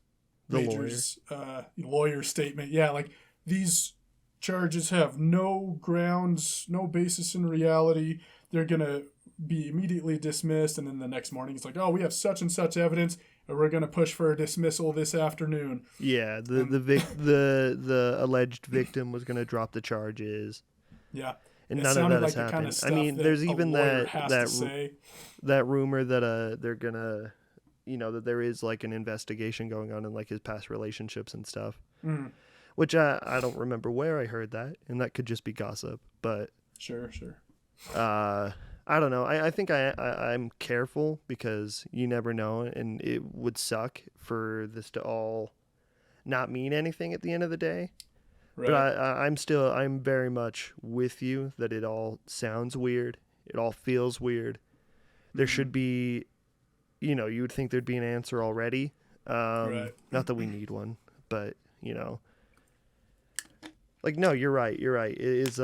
the Major's lawyer statement. Yeah, like, these charges have no grounds, no basis in reality. They're going to be immediately dismissed. And then the next morning, it's like, oh, we have such and such evidence, and we're going to push for a dismissal this afternoon. Yeah, the alleged victim was going to drop the charges. Yeah. And none of that has happened. Kind of, I mean, there's even that rumor that they're going to, that there is like an investigation going on in like his past relationships and stuff. Mm. Which I don't remember where I heard that, and that could just be gossip. But sure. I don't know. I think I'm careful, because you never know, and it would suck for this to all not mean anything at the end of the day. Right. But I'm very much with you that it all sounds weird. It all feels weird. There should be, you would think there'd be an answer already. Right. Not that we need one, but like, no, you're right. It is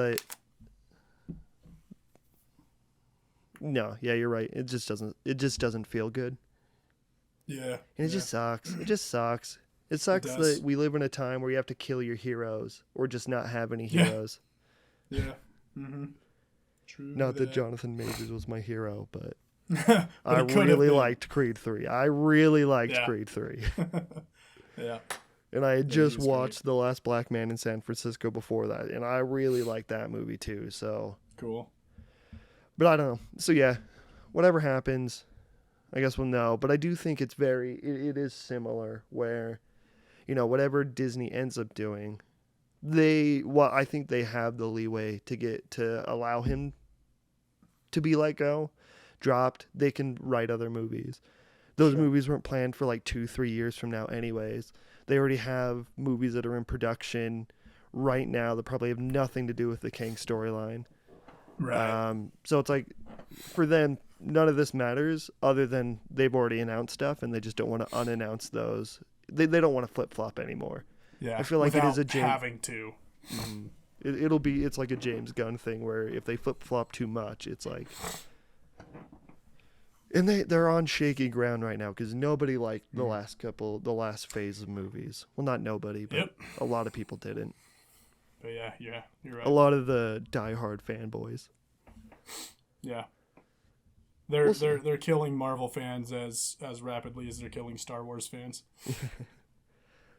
no, yeah, you're right. It just doesn't feel good. Yeah. And it just sucks. It just sucks. It sucks that we live in a time where you have to kill your heroes or just not have any heroes. Yeah. Mm-hmm. True. Not that Jonathan Majors was my hero, but But I it could have really been. liked Creed 3. I really liked Yeah. Creed 3. Yeah. And I had Yeah, just he was great. watched The Last Black Man in San Francisco before that, and I really liked that movie too. So, Cool. but I don't know. So yeah, whatever happens, I guess we'll know. But I do think it is similar where, whatever Disney ends up doing, I think they have the leeway to allow him to be let go, dropped. They can write other movies. Those Sure. movies weren't planned for like 2-3 years from now anyways. They already have movies that are in production right now that probably have nothing to do with the Kang storyline. Right. So it's like, for them, none of this matters other than they've already announced stuff and they just don't want to unannounce those. They don't want to flip-flop anymore. Yeah. I feel like it is a James... having to. It's like a James Gunn thing where if they flip-flop too much, it's like... And they're on shaky ground right now because nobody liked the last phase of movies. Well, not nobody, but a lot of people didn't. But yeah, you're right. A lot of the diehard fanboys. Yeah. We'll They're killing Marvel fans as rapidly as they're killing Star Wars fans.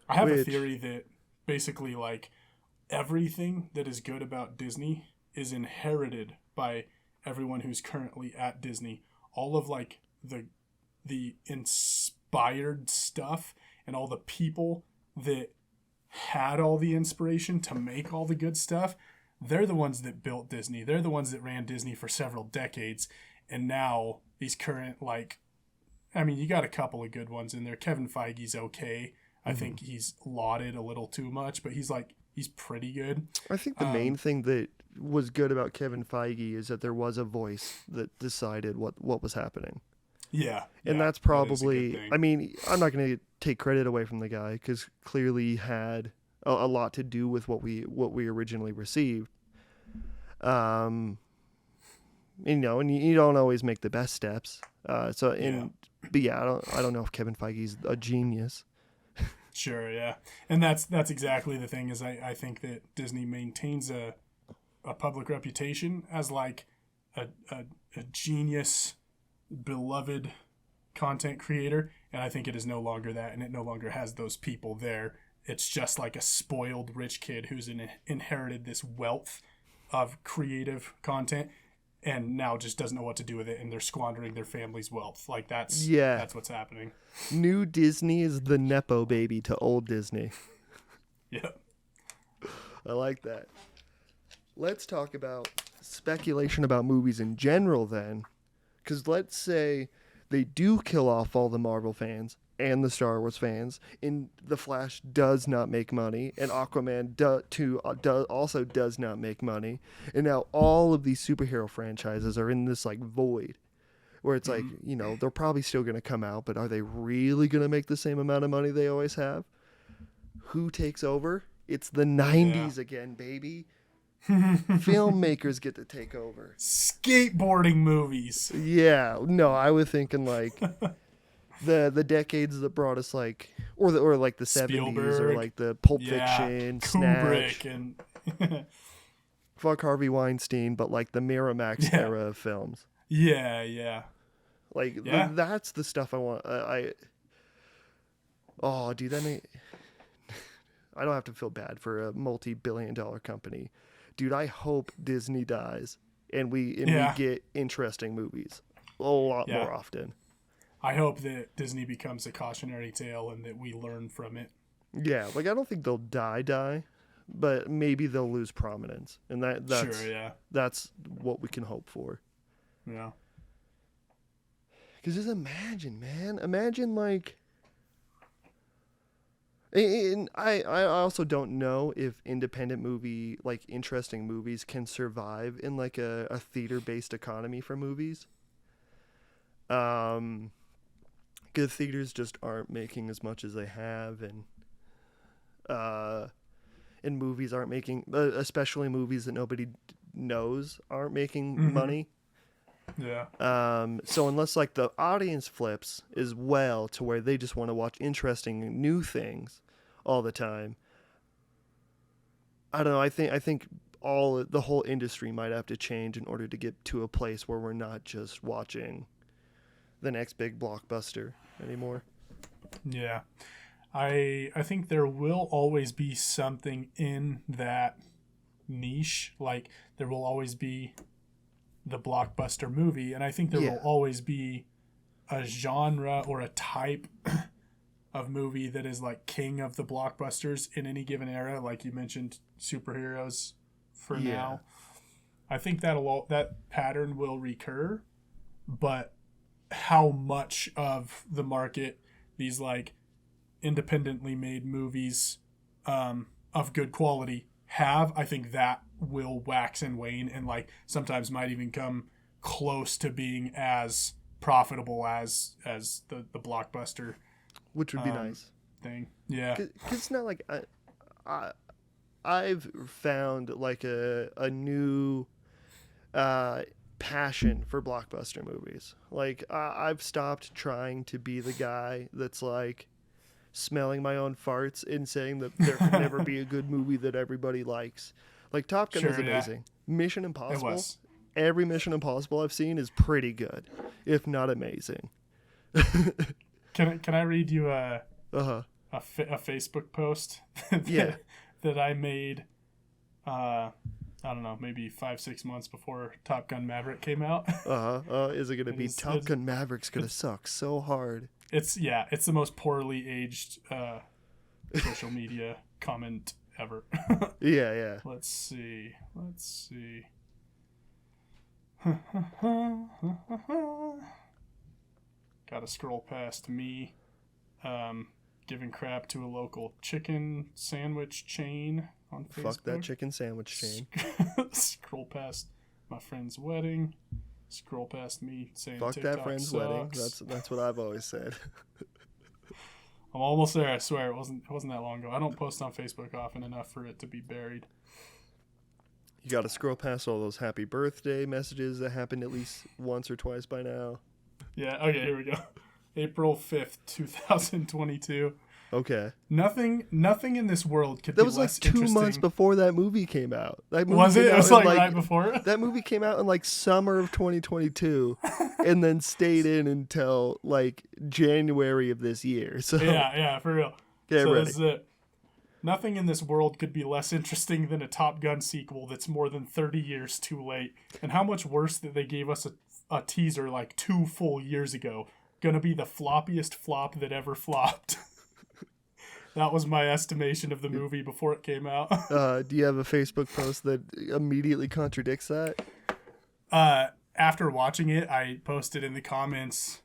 I have a theory that basically like everything that is good about Disney is inherited by everyone who's currently at Disney. All of like the inspired stuff and all the people that had all the inspiration to make all the good stuff, they're the ones that built Disney. They're the ones that ran Disney for several decades. And now these current, you got a couple of good ones in there. Kevin Feige's okay. I think he's lauded a little too much, but he's pretty good. I think the main thing that was good about Kevin Feige is that there was a voice that decided what was happening. Yeah. And that's probably, that is a good thing. I mean, I'm not going to take credit away from the guy because clearly he had a lot to do with what we originally received. And you don't always make the best steps. But yeah, I don't know if Kevin Feige's a genius. Sure, yeah. And that's exactly the thing is I think that Disney maintains a public reputation as like a genius, beloved content creator, and I think it is no longer that, and it no longer has those people there. It's just like a spoiled rich kid who's inherited this wealth of creative content and now just doesn't know what to do with it, and they're squandering their family's wealth. Like that's what's happening. New Disney is the Nepo baby to old Disney. Yep. I like that. Let's talk about speculation about movies in general then. Because let's say they do kill off all the Marvel fans and the Star Wars fans, and The Flash does not make money, and Aquaman also does not make money, and now all of these superhero franchises are in this like void, where it's like, they're probably still going to come out, but are they really going to make the same amount of money they always have? Who takes over? It's the 90s again, baby. Filmmakers get to take over. Skateboarding movies. Yeah, no, I was thinking like the decades that brought us like, or like the 70s, Spielberg, or like the Pulp Fiction, Kubrick, Snatch, and fuck Harvey Weinstein, but like the Miramax era of films. Yeah. Like that's the stuff I want. Dude, I don't have to feel bad for a multi-billion-dollar company. Dude, I hope Disney dies and we get interesting movies a lot more often. I hope that Disney becomes a cautionary tale and that we learn from it. Yeah, like I don't think they'll die, but maybe they'll lose prominence, and that's what we can hope for. Yeah. Because just imagine like. And I also don't know if independent movie, like interesting movies, can survive in like a theater-based economy for movies. Because theaters just aren't making as much as they have, and movies aren't making, especially movies that nobody knows, aren't making money. Yeah. So unless like the audience flips as well to where they just want to watch interesting new things all the time, I don't know. I think the whole industry might have to change in order to get to a place where we're not just watching the next big blockbuster anymore. Yeah. I think there will always be something in that niche. Like, there will always be the blockbuster movie, and I think there will always be a genre or a type of movie that is like king of the blockbusters in any given era. Like you mentioned, superheroes for now. I think that pattern will recur, but how much of the market these like independently made movies of good quality have, I think that will wax and wane, and like sometimes might even come close to being as profitable as the blockbuster, which would be nice thing. Yeah, 'cause it's not like I've found like a new passion for blockbuster movies. Like I've stopped trying to be the guy that's like smelling my own farts and saying that there can never be a good movie that everybody likes. Like Top Gun was amazing. Mission Impossible. Every Mission Impossible I've seen is pretty good, if not amazing. Can I read you a Facebook post that I made? I don't know, maybe 5-6 months before Top Gun Maverick came out. Is it gonna be Top Gun Maverick's gonna suck so hard? It's the most poorly aged social media comment ever. Yeah. Let's see. Gotta scroll past me giving crap to a local chicken sandwich chain on Facebook. Fuck that chicken sandwich chain. Scroll past my friend's wedding. Scroll past me saying fuck TikTok that friend's sucks. wedding. That's what I've always said. I'm almost there, I swear. It wasn't that long ago. I don't post on Facebook often enough for it to be buried. You got to scroll past all those happy birthday messages that happened at least once or twice by now. Yeah, okay, here we go. April 5th, 2022. Okay. Nothing in this world could that be was less like 2 interesting. months before that movie came out. Was it? It was like right before? That movie came out in like summer of 2022 and then stayed in until like January of this year. So Yeah, for real. Get so ready. This is it. Nothing in this world could be less interesting than a Top Gun sequel that's more than 30 years too late. And how much worse that they gave us a teaser like 2 full years ago. Gonna be the floppiest flop that ever flopped. That was my estimation of the movie before it came out. Do you have a Facebook post that immediately contradicts that? After watching it, I posted in the comments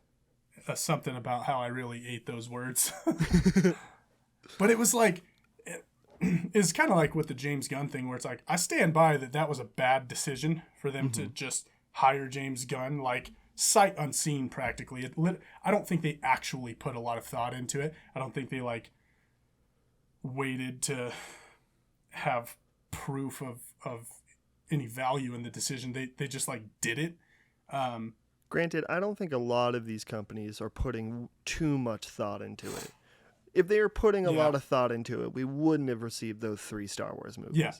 something about how I really ate those words. But it was like, it's kind of like with the James Gunn thing where it's like, I stand by that was a bad decision for them to just hire James Gunn, like sight unseen practically. I don't think they actually put a lot of thought into it. I don't think they like waited to have proof of any value in the decision. They just like did it. Granted, I don't think a lot of these companies are putting too much thought into it. If they were putting a lot of thought into it, we wouldn't have received those 3 Star Wars movies. Yeah,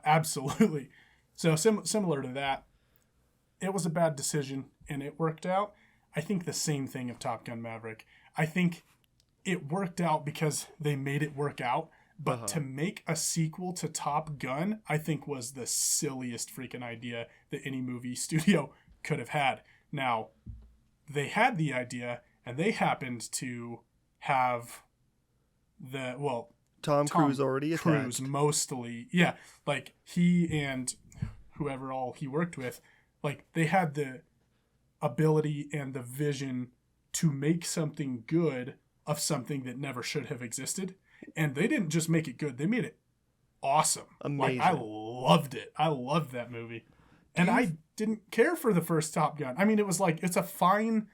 absolutely. So similar to that, it was a bad decision and it worked out. I think the same thing of Top Gun Maverick. I think it worked out because they made it work out. But to make a sequel to Top Gun, I think was the silliest freaking idea that any movie studio could have had. Now, they had the idea and they happened to have Tom Cruise already Cruise attached. mostly. Yeah, like he and whoever all he worked with, like they had the ability and the vision to make something good of something that never should have existed. And they didn't just make it good, they made it awesome. Amazing. Like, I loved it. I loved that movie. And I didn't care for the first Top Gun. I mean, it was like, it's a fine,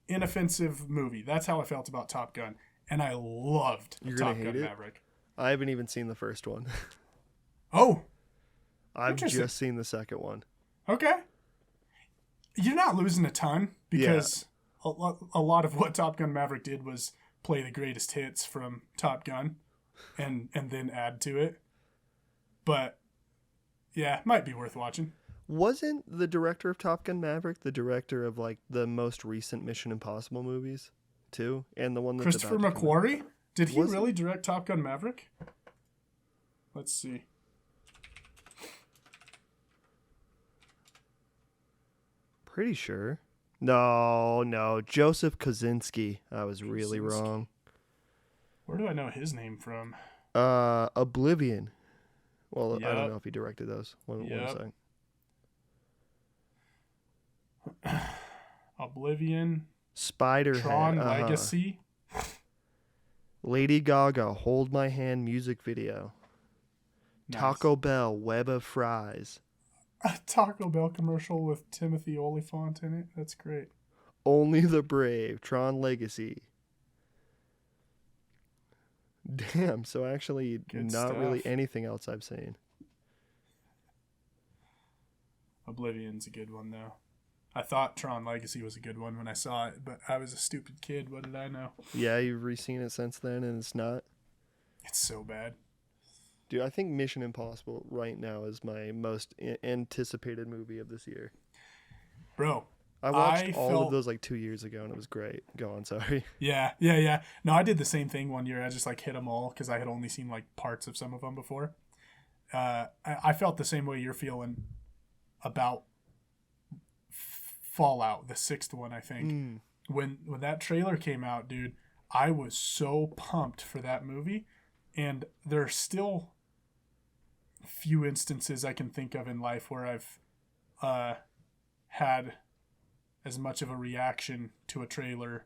inoffensive movie. That's how I felt about Top Gun. And I loved Top Gun Maverick. I haven't even seen the first one. Oh. I've just seen the second one. Okay. You're not losing a ton because a lot of what Top Gun Maverick did was play the greatest hits from Top Gun and then add to it. But Yeah, might be worth watching. Wasn't the director of Top Gun Maverick the director of like the most recent Mission Impossible movies too, and the one that's Christopher about to come out? McQuarrie? Did he Was really direct Top Gun Maverick? Let's see. Pretty sure. No, Joseph Kosinski. I was really Kosinski. wrong. Where do I know his name from? Oblivion. Well, I Yep. don't know if he directed those. One Yep. second. Oblivion. Spiderhead. Tron Legacy. Lady Gaga, Hold My Hand music video. Nice. Taco Bell, Web of Fries. A Taco Bell commercial with Timothy Olyphant in it. That's great. Only the Brave, Tron Legacy. Damn, so actually Good not really stuff. anything else I've seen. Oblivion's a good one, though. I thought Tron Legacy was a good one when I saw it, but I was a stupid kid. What did I know? Yeah, you've re-seen it since then and it's not. It's so bad. Dude, I think Mission Impossible right now is my most anticipated movie of this year. Bro, I watched all of those like 2 years ago and it was great. Go on, sorry. Yeah. No, I did the same thing one year. I just like hit them all because I had only seen like parts of some of them before. I felt the same way you're feeling about Fallout, the 6th one, I think. When that trailer came out, dude, I was so pumped for that movie. And there's still few instances I can think of in life where I've had as much of a reaction to a trailer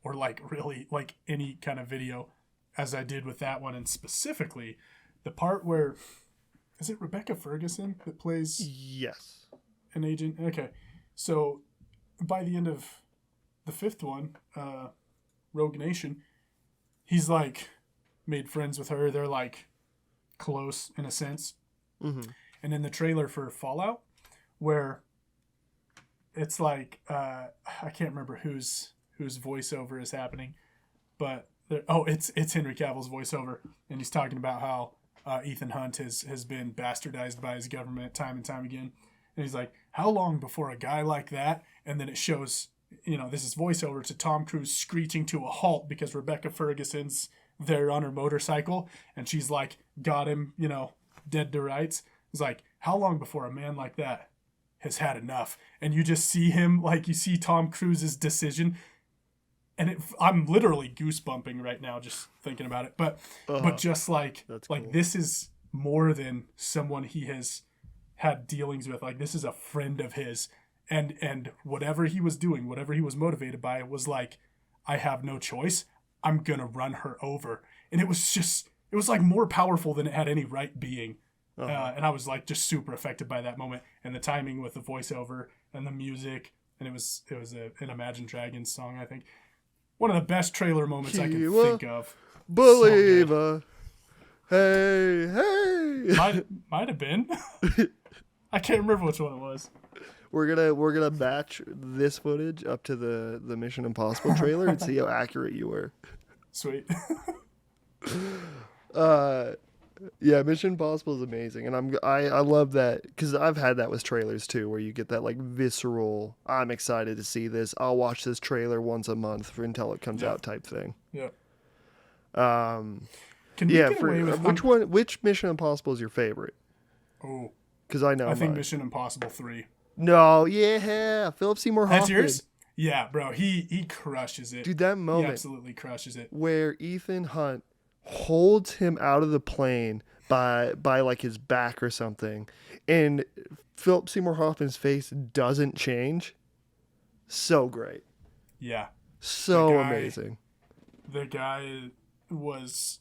or like really like any kind of video as I did with that one. And specifically the part where, is it Rebecca Ferguson that plays Yes. an agent? Okay. So by the end of the 5th one, Rogue Nation, he's like made friends with her. They're like close in a sense. Mm-hmm. And in the trailer for Fallout, where it's like I can't remember whose voiceover is happening, but it's Henry Cavill's voiceover, and he's talking about how Ethan Hunt has been bastardized by his government time and time again, and he's like, how long before a guy like that? And then it shows, this is voiceover to Tom Cruise screeching to a halt because Rebecca Ferguson's there on her motorcycle, and she's like got him, dead to rights. It's like, how long before a man like that has had enough? And you just see him, like you see Tom Cruise's decision, and I'm literally goosebumping right now just thinking about it. But just like cool. This is more than someone he has had dealings with. Like, this is a friend of his, and whatever he was doing, whatever he was motivated by, was like, I have no choice. I'm gonna run her over. And it was like more powerful than it had any right being. And I was like just super affected by that moment, and the timing with the voiceover and the music, and it was an Imagine Dragons song, I think. One of the best trailer moments I can think of. Believer. Hey. Might have been. I can't remember which one it was. We're gonna match this footage up to the Mission Impossible trailer and see how accurate you were. Sweet. Yeah, Mission Impossible is amazing, and I love that because I've had that with trailers too, where you get that like visceral, I'm excited to see this. I'll watch this trailer once a month until it comes out type thing. Yeah. Can you get away with which Mission Impossible is your favorite? Oh, because I know I think mine. Mission Impossible 3. No, yeah, Philip Seymour Hoffman. That's yours? Yeah, bro, he crushes it. Dude, that moment, he absolutely crushes it. Where Ethan Hunt holds him out of the plane by like his back or something, and Philip Seymour Hoffman's face doesn't change. So great. Yeah. So amazing. The guy was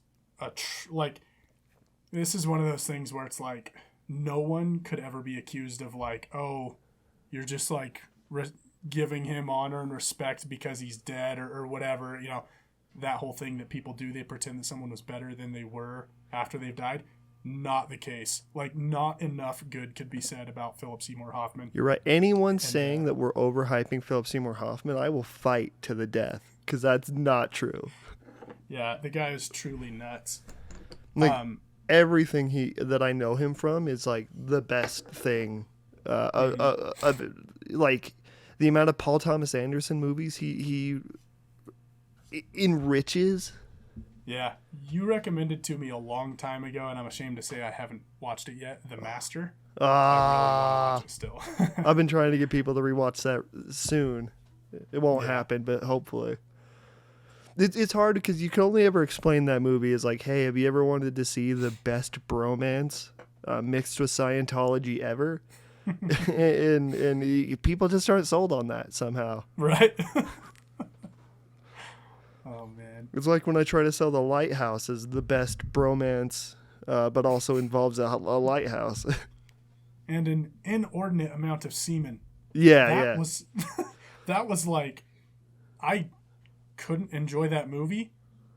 this is one of those things where it's like no one could ever be accused of like, oh, you're just like giving him honor and respect because he's dead or whatever, that whole thing that people do. They pretend that someone was better than they were after they've died. Not the case. Like, not enough good could be said about Philip Seymour Hoffman. You're right. Anyone saying that we're overhyping Philip Seymour Hoffman, I will fight to the death, because that's not true. Yeah, the guy is truly nuts. Like, everything that I know him from is like the best thing. Like the amount of Paul Thomas Anderson movies he enriches. Yeah, you recommended to me a long time ago, and I'm ashamed to say I haven't watched it yet. The Master. I really want to watch it still. I've been trying to get people to rewatch that soon. It won't happen, but hopefully. It's hard because you can only ever explain that movie as like, hey, have you ever wanted to see the best bromance mixed with Scientology ever? and people just aren't sold on that somehow. Right? Oh, man. It's like when I try to sell The Lighthouse as the best bromance, but also involves a lighthouse. And an inordinate amount of semen. Yeah, That was like, I couldn't enjoy that movie,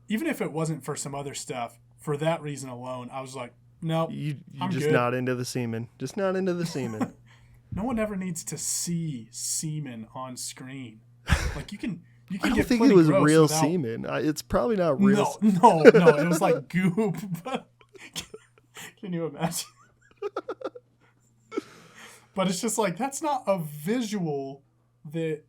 even if it wasn't for some other stuff. For that reason alone, I was like, nope, I'm just good. Not into the semen. Just not into the semen. No one ever needs to see semen on screen. Like you can I don't get think it was real without... semen. It's probably not real. No. It was like goop. Can you imagine? But it's just like, that's not a visual that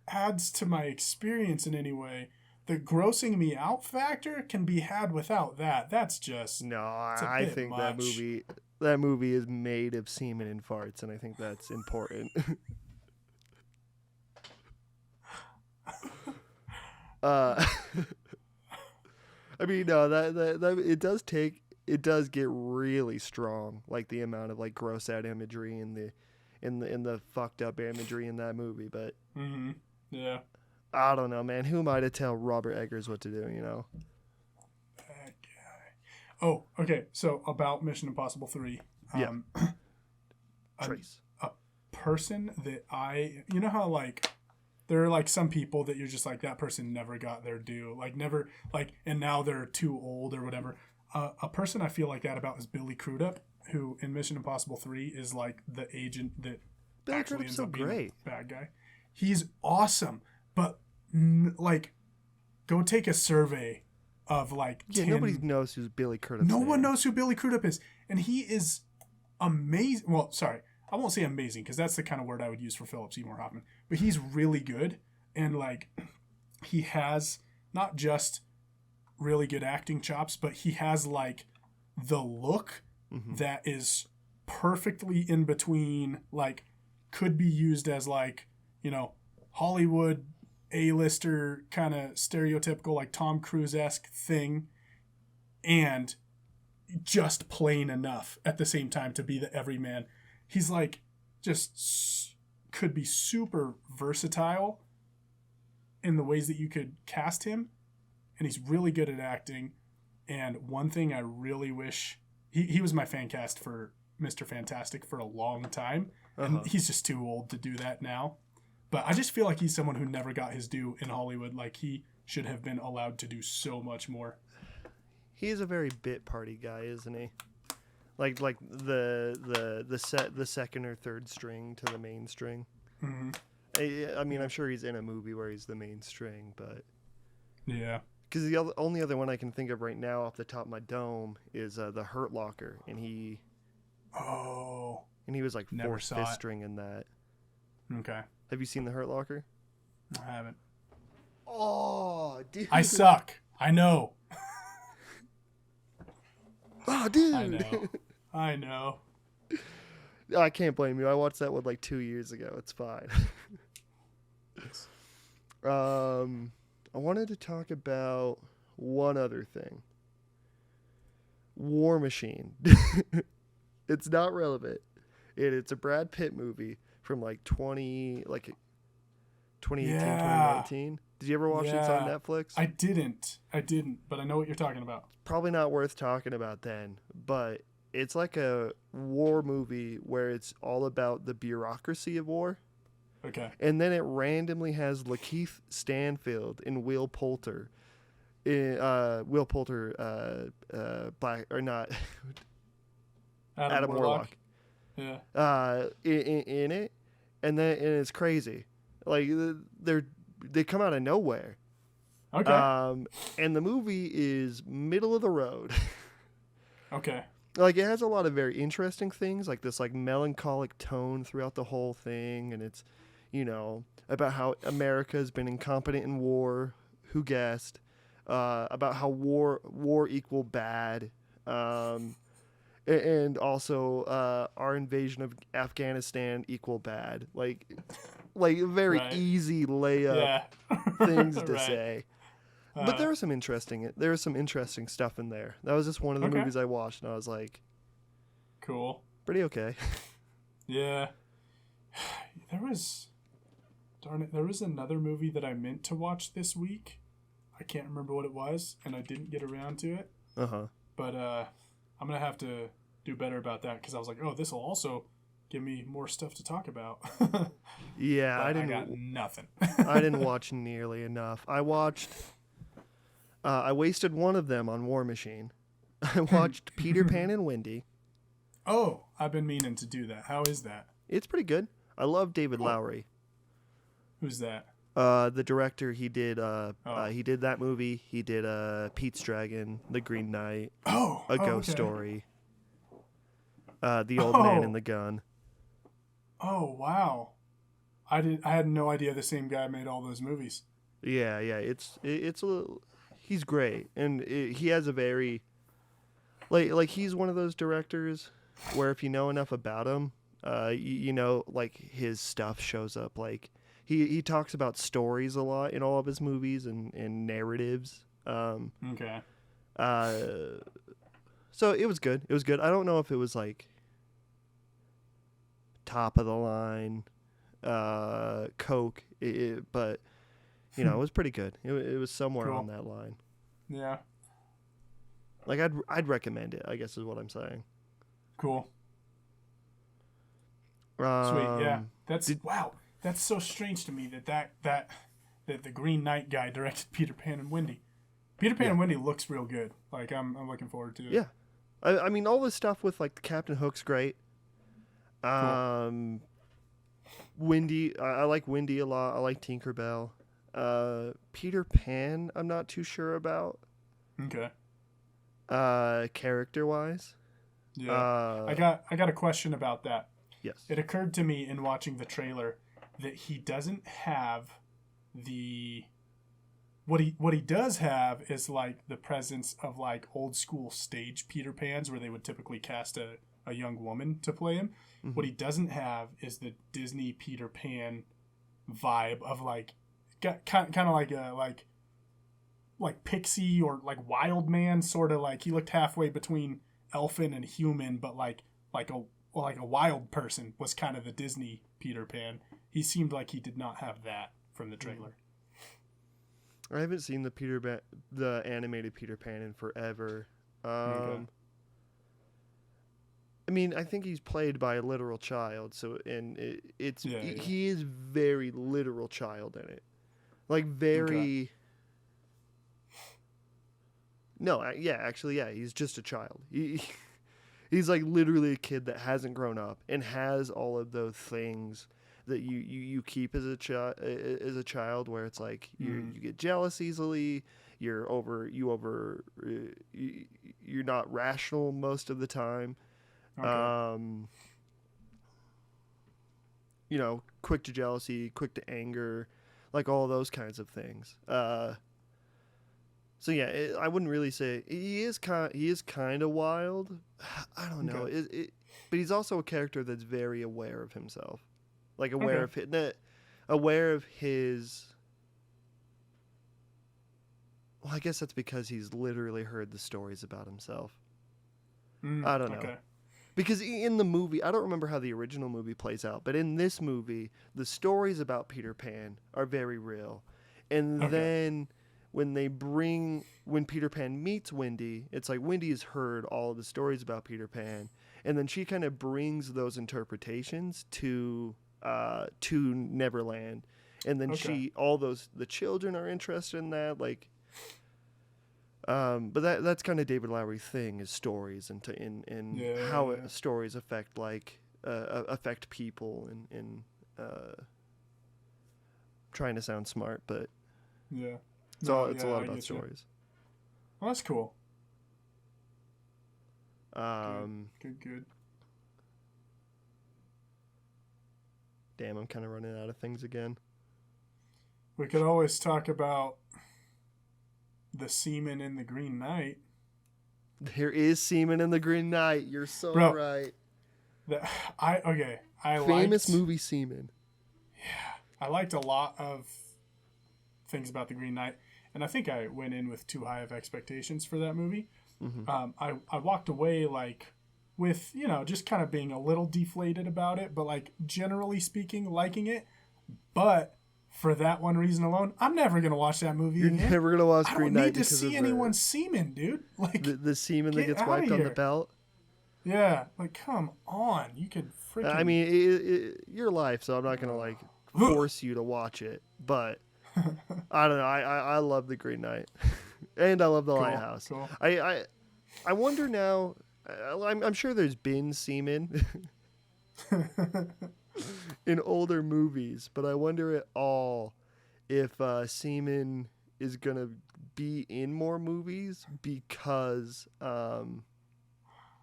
adds to my experience in any way. The grossing me out factor can be had without that. That's just I think much. that movie is made of semen and farts, and I think that's important. I mean, no, that it does get really strong, like the amount of like gross out imagery and the fucked up imagery in that movie. But yeah, I don't know, man. Who am I to tell Robert Eggers what to do? You know. That guy. Oh, okay. So about Mission Impossible 3. Trace. A person that you know how like. There are like some people that you're just like, that person never got their due, like never, like, and now they're too old or whatever. A person I feel like that about is Billy Crudup, who in Mission Impossible 3 is like the agent that Billy actually Crudup's ends so up being great. a bad guy. He's awesome, but like, go take a survey of like 10... nobody knows who Billy Crudup is. No one knows who Billy Crudup is, and he is amazing. Well, sorry. I won't say amazing because that's the kind of word I would use for Philip Seymour Hoffman. But he's really good. And like he has not just really good acting chops, but he has like the look that is perfectly in between, like could be used as like, you know, Hollywood A-lister kind of stereotypical like Tom Cruise-esque thing, and just plain enough at the same time to be the everyman. He's like just could be super versatile in the ways that you could cast him, and he's really good at acting. And one thing I really wish he was my fan cast for Mr. Fantastic for a long time, and he's just too old to do that now. But I just feel like he's someone who never got his due in Hollywood. Like he should have been allowed to do so much more. He's a very bit party guy, isn't he? Like the second or third string to the main string. Mm-hmm. I mean, I'm sure he's in a movie where he's the main string, but yeah. Because the only other one I can think of right now off the top of my dome is the Hurt Locker, and he was like fourth, fifth string in that. Okay. Have you seen the Hurt Locker? I haven't. Oh, dude. I suck. I know. Oh, dude. I know. I can't blame you. I watched that one like 2 years ago. It's fine. I wanted to talk about one other thing. War Machine. It's not relevant. It's a Brad Pitt movie from like 2018, 2019. Did you ever watch it? It's on Netflix. I didn't, but I know what you're talking about. Probably not worth talking about then, but it's like a war movie where it's all about the bureaucracy of war. Okay. And then it randomly has Lakeith Stanfield and Will Poulter. Will Poulter, black or not? Adam Warlock. Yeah. In it, and it's crazy. Like they come out of nowhere. Okay. And the movie is middle of the road. Okay. Like, it has a lot of very interesting things, like this like melancholic tone throughout the whole thing, and it's, about how America has been incompetent in war. Who guessed? About how war equal bad, and also our invasion of Afghanistan equal bad. Like very Right. easy layup Yeah. things to Right. say. But there was some interesting stuff in there. That was just one of the Okay. movies I watched, and I was like, Cool. pretty okay. Yeah. There was another movie that I meant to watch this week. I can't remember what it was, and I didn't get around to it. Uh-huh. But I'm going to have to do better about that, because I was like, oh, this will also give me more stuff to talk about. Yeah, But I got nothing. I didn't watch nearly enough. I wasted one of them on War Machine. I watched Peter Pan and Wendy. Oh, I've been meaning to do that. How is that? It's pretty good. I love David Lowery. Who's that? The director, he did that movie. He did Pete's Dragon, The Green Knight, A Ghost Story, The Old Man and the Gun. Oh, wow. I had no idea the same guy made all those movies. Yeah, it's a little, he's great, and he has a very like he's one of those directors where if you know enough about him, like his stuff shows up. Like he talks about stories a lot in all of his movies and narratives. Okay. So it was good. It was good. I don't know if it was like top of the line, Coke, but it was pretty good. It was somewhere Cool. on that line. Yeah. Like I'd recommend it, I guess is what I'm saying. Cool. Sweet. Yeah. Wow. That's so strange to me that the Green Knight guy directed Peter Pan and Wendy. Peter Pan and Wendy looks real good. Like I'm looking forward to it. Yeah. I mean, all this stuff with like Captain Hook's great. Cool. Wendy, I like Wendy a lot. I like Tinkerbell. Peter Pan, I'm not too sure about. Okay. Character wise. Yeah. I got a question about that. Yes. It occurred to me in watching the trailer that he doesn't have what he does have is like the presence of like old school stage Peter Pans where they would typically cast a young woman to play him. Mm-hmm. What he doesn't have is the Disney Peter Pan vibe of like kind of like a like pixie or like wild man, sort of like he looked halfway between elfin and human, but like a wild person was kind of the Disney Peter Pan. He seemed like he did not have that from the trailer. I haven't seen the animated Peter Pan in forever. Okay. I mean, I think he's played by a literal child, so he is very literal child in it, like very. Okay. No, he's just a child. He's like literally a kid that hasn't grown up and has all of those things that you keep as a child, where it's like you get jealous easily, you're not rational most of the time. Okay. Quick to jealousy, quick to anger, like all those kinds of things. So yeah, I wouldn't really say he is kind of wild. I don't know, okay. But he's also a character that's very aware of himself, like aware of his. Well, I guess that's because he's literally heard the stories about himself. I don't know. Okay. Because in the movie, I don't remember how the original movie plays out, but in this movie, the stories about Peter Pan are very real. And then when Peter Pan meets Wendy, it's like Wendy has heard all of the stories about Peter Pan, and then she kind of brings those interpretations to Neverland. And then the children are interested in that, like. But that's kind of David Lowery's thing, is stories and how stories affect people and trying to sound smart, but it's a lot about stories. Well, that's cool. Good. Damn, I'm kind of running out of things again. We could always talk about the semen in the Green Knight. There is semen in the Green Knight. You're so Bro, right. Famous movie semen. Yeah, I liked a lot of things about the Green Knight, and I think I went in with too high of expectations for that movie. Mm-hmm. I walked away like with, just kind of being a little deflated about it, but like generally speaking, liking it. But for that one reason alone, I'm never gonna watch that movie You're again. never gonna watch I Green don't Knight need to because see of anyone's semen, dude. Like the semen that get gets outta wiped on the here. belt. Yeah, like come on, you could freaking. I mean, your life, so I'm not gonna like force you to watch it. But I don't know. I love the Green Knight, and I love the Lighthouse. Cool. I wonder now. I'm sure there's been semen in older movies, but I wonder at all if semen is gonna be in more movies because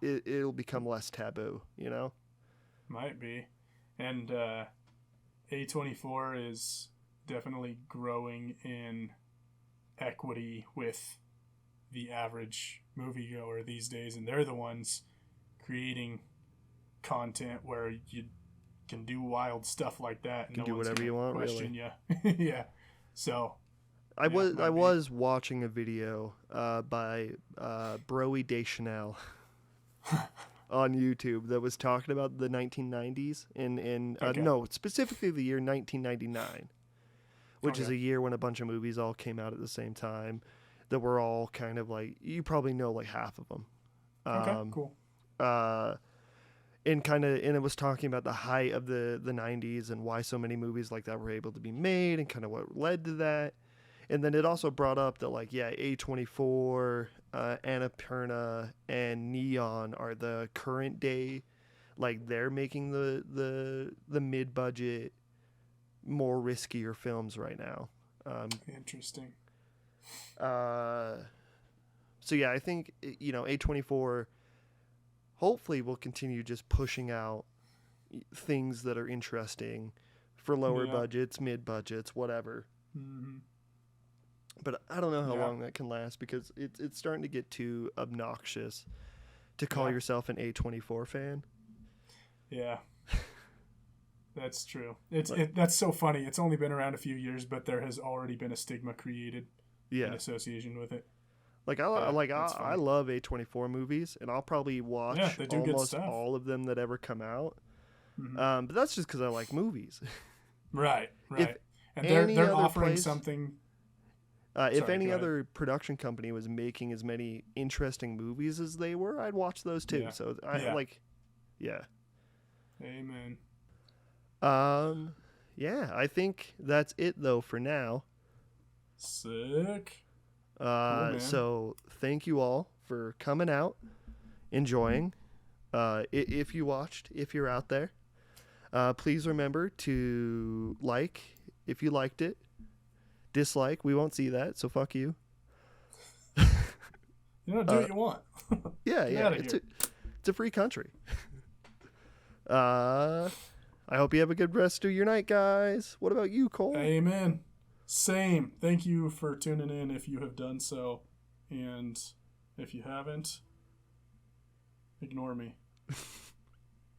it'll become less taboo. Might be, and A24 is definitely growing in equity with the average moviegoer these days, and they're the ones creating content where you can do wild stuff like that and You can do whatever you want, question really. you. Yeah, so I was watching a video by Broey Deschanel on YouTube that was talking about the 1990s Okay. no, specifically the year 1999, which is Okay. a year when a bunch of movies all came out at the same time that were all kind of like, you probably know like half of them. Okay, cool. And it was talking about the height of the 90s and why so many movies like that were able to be made and kind of what led to that. And then it also brought up that like, yeah, A24, Annapurna, and Neon are the current day, like they're making the mid-budget, more riskier films right now. Interesting. So yeah, I think A24 hopefully will continue just pushing out things that are interesting for lower budgets, mid budgets, whatever. Mm-hmm. But I don't know how long that can last because it's starting to get too obnoxious to call yourself an A24 fan. Yeah. That's true. That's so funny. It's only been around a few years, but there has already been a stigma created in association with it. Like I love A24 movies, and I'll probably watch almost all of them that ever come out. Mm-hmm. But that's just because I like movies. Right. If And any they're other offering place- something. If Sorry, any go ahead. other production company was making as many interesting movies as they were, I'd watch those too. Yeah. So yeah. Amen. Yeah, I think that's it though for now. Sick. Man. So thank you all for coming out, enjoying. If you watched, if you're out there, please remember to like if you liked it. Dislike, we won't see that, so fuck you. Do what you want. Yeah, it's a free country. I hope you have a good rest of your night, guys. What about you, Cole? Amen. Same. Thank you for tuning in if you have done so. And if you haven't, ignore me.